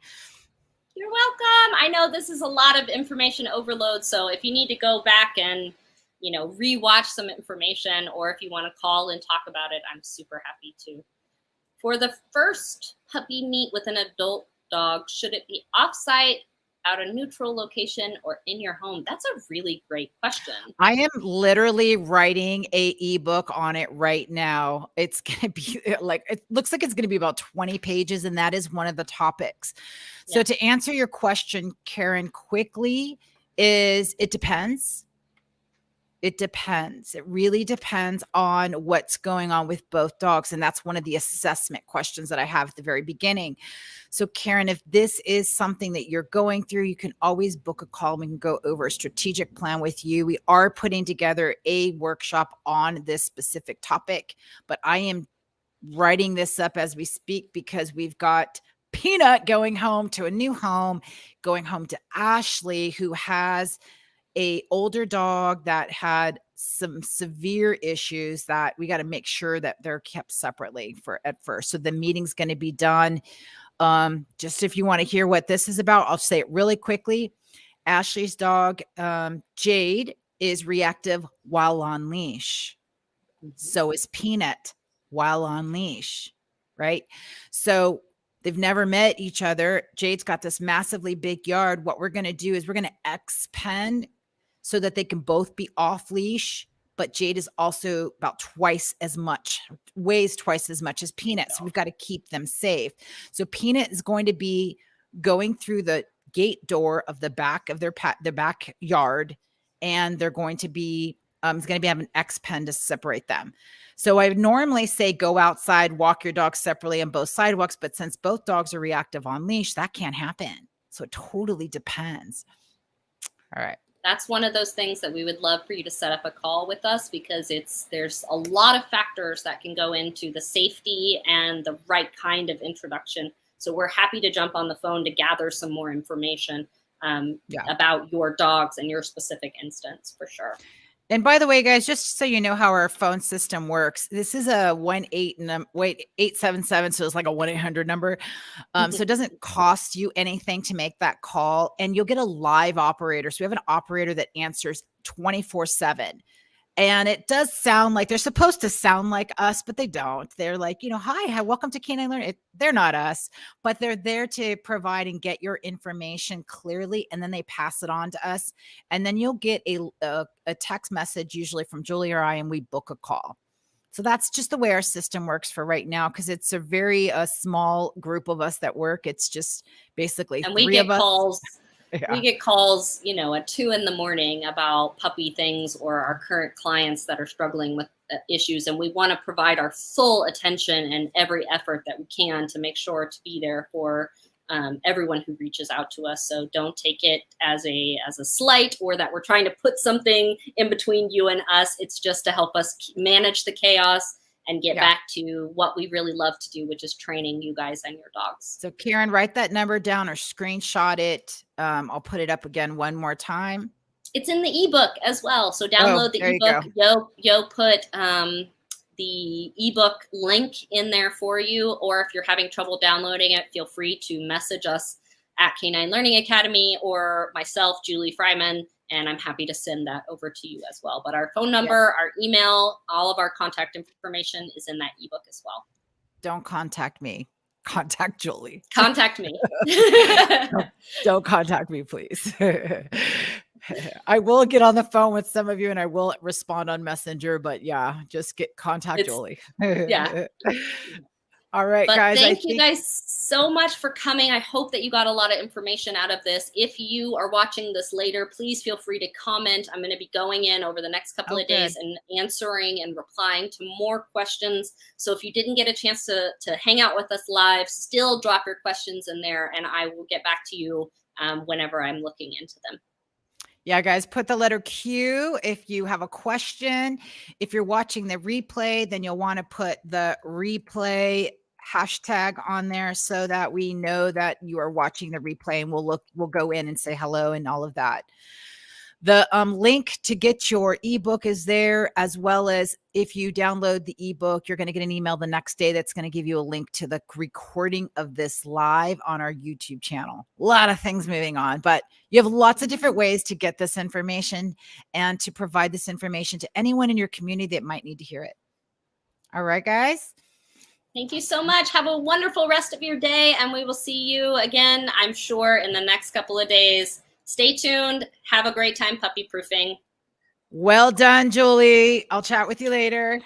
You're welcome. I know this is a lot of information overload. So if you need to go back and, rewatch some information, or if you want to call and talk about it, I'm super happy to. For the first puppy meet with an adult dog, should it be offsite, out a neutral location, or in your home? That's a really great question. I am literally writing a ebook on it right now. It's going to be it looks like it's going to be about 20 pages. And that is one of the topics. So to answer your question, Karen, quickly, it depends. It depends. It really depends on what's going on with both dogs. And that's one of the assessment questions that I have at the very beginning. So, Karen, if this is something that you're going through, you can always book a call. We can go over a strategic plan with you. We are putting together a workshop on this specific topic, but I am writing this up as we speak because we've got Peanut going home to a new home, going home to Ashley, who has a older dog that had some severe issues that we got to make sure that they're kept separately for at first. So the meeting's going to be done. Just if you want to hear what this is about, I'll say it really quickly. Ashley's dog, Jade, is reactive while on leash. So is Peanut while on leash, right? So they've never met each other. Jade's got this massively big yard. What we're going to do is we're going to expend so that they can both be off leash, but Jade is also about twice as much, weighs twice as much as Peanut. So we've got to keep them safe. So Peanut is going to be going through the gate door of the back of their backyard, and they're going to be it's going to be having an X pen to separate them. So I would normally say go outside, walk your dog separately on both sidewalks, but since both dogs are reactive on leash, that can't happen. So it totally depends. All right. That's one of those things that we would love for you to set up a call with us, because there's a lot of factors that can go into the safety and the right kind of introduction. So we're happy to jump on the phone to gather some more information about your dogs and your specific instance, for sure. And by the way, guys, just so you know how our phone system works, this is a 877, so it's like a 1-800 number. So it doesn't cost you anything to make that call, and you'll get a live operator. So we have an operator that answers 24/7. And it does sound like they're supposed to sound like us, but they don't. They're like, hi, welcome to Canine Learning. They're not us, but they're there to provide and get your information clearly. And then they pass it on to us. And then you'll get a text message, usually from Julie or I, and we book a call. So that's just the way our system works for right now, because it's a very small group of us that work. It's just basically and three we get of us. Calls. Yeah. We get calls, at 2 a.m. about puppy things or our current clients that are struggling with issues. And we want to provide our full attention and every effort that we can to make sure to be there for everyone who reaches out to us. So don't take it as a slight or that we're trying to put something in between you and us. It's just to help us manage the chaos and get back to what we really love to do, which is training you guys and your dogs. So Karen, write that number down or screenshot it. I'll put it up again one more time. It's in the ebook as well. So download the ebook. Yo put the ebook link in there for you. Or if you're having trouble downloading it, feel free to message us at Canine Learning Academy or myself, Julie Fryman, and I'm happy to send that over to you as well. But our phone number, our email, all of our contact information is in that ebook as well. Don't contact me. Contact Julie. Contact me. Don't contact me, please. I will get on the phone with some of you and I will respond on Messenger, but just contact Julie. All right, guys. Thank you guys so much for coming. I hope that you got a lot of information out of this. If you are watching this later, please feel free to comment. I'm going to be going in over the next couple of days and answering and replying to more questions. So if you didn't get a chance to hang out with us live, still drop your questions in there and I will get back to you whenever I'm looking into them. Yeah, guys, put the letter Q if you have a question. If you're watching the replay, then you'll want to put the replay hashtag on there so that we know that you are watching the replay, and we'll go in and say hello and all of that. The link to get your ebook is there, as well as if you download the ebook, you're going to get an email the next day that's going to give you a link to the recording of this live on our YouTube channel. A lot of things moving on, but you have lots of different ways to get this information and to provide this information to anyone in your community that might need to hear it. All right, guys. Thank you so much. Have a wonderful rest of your day, and we will see you again, I'm sure, in the next couple of days. Stay tuned. Have a great time puppy proofing. Well done, Julie. I'll chat with you later.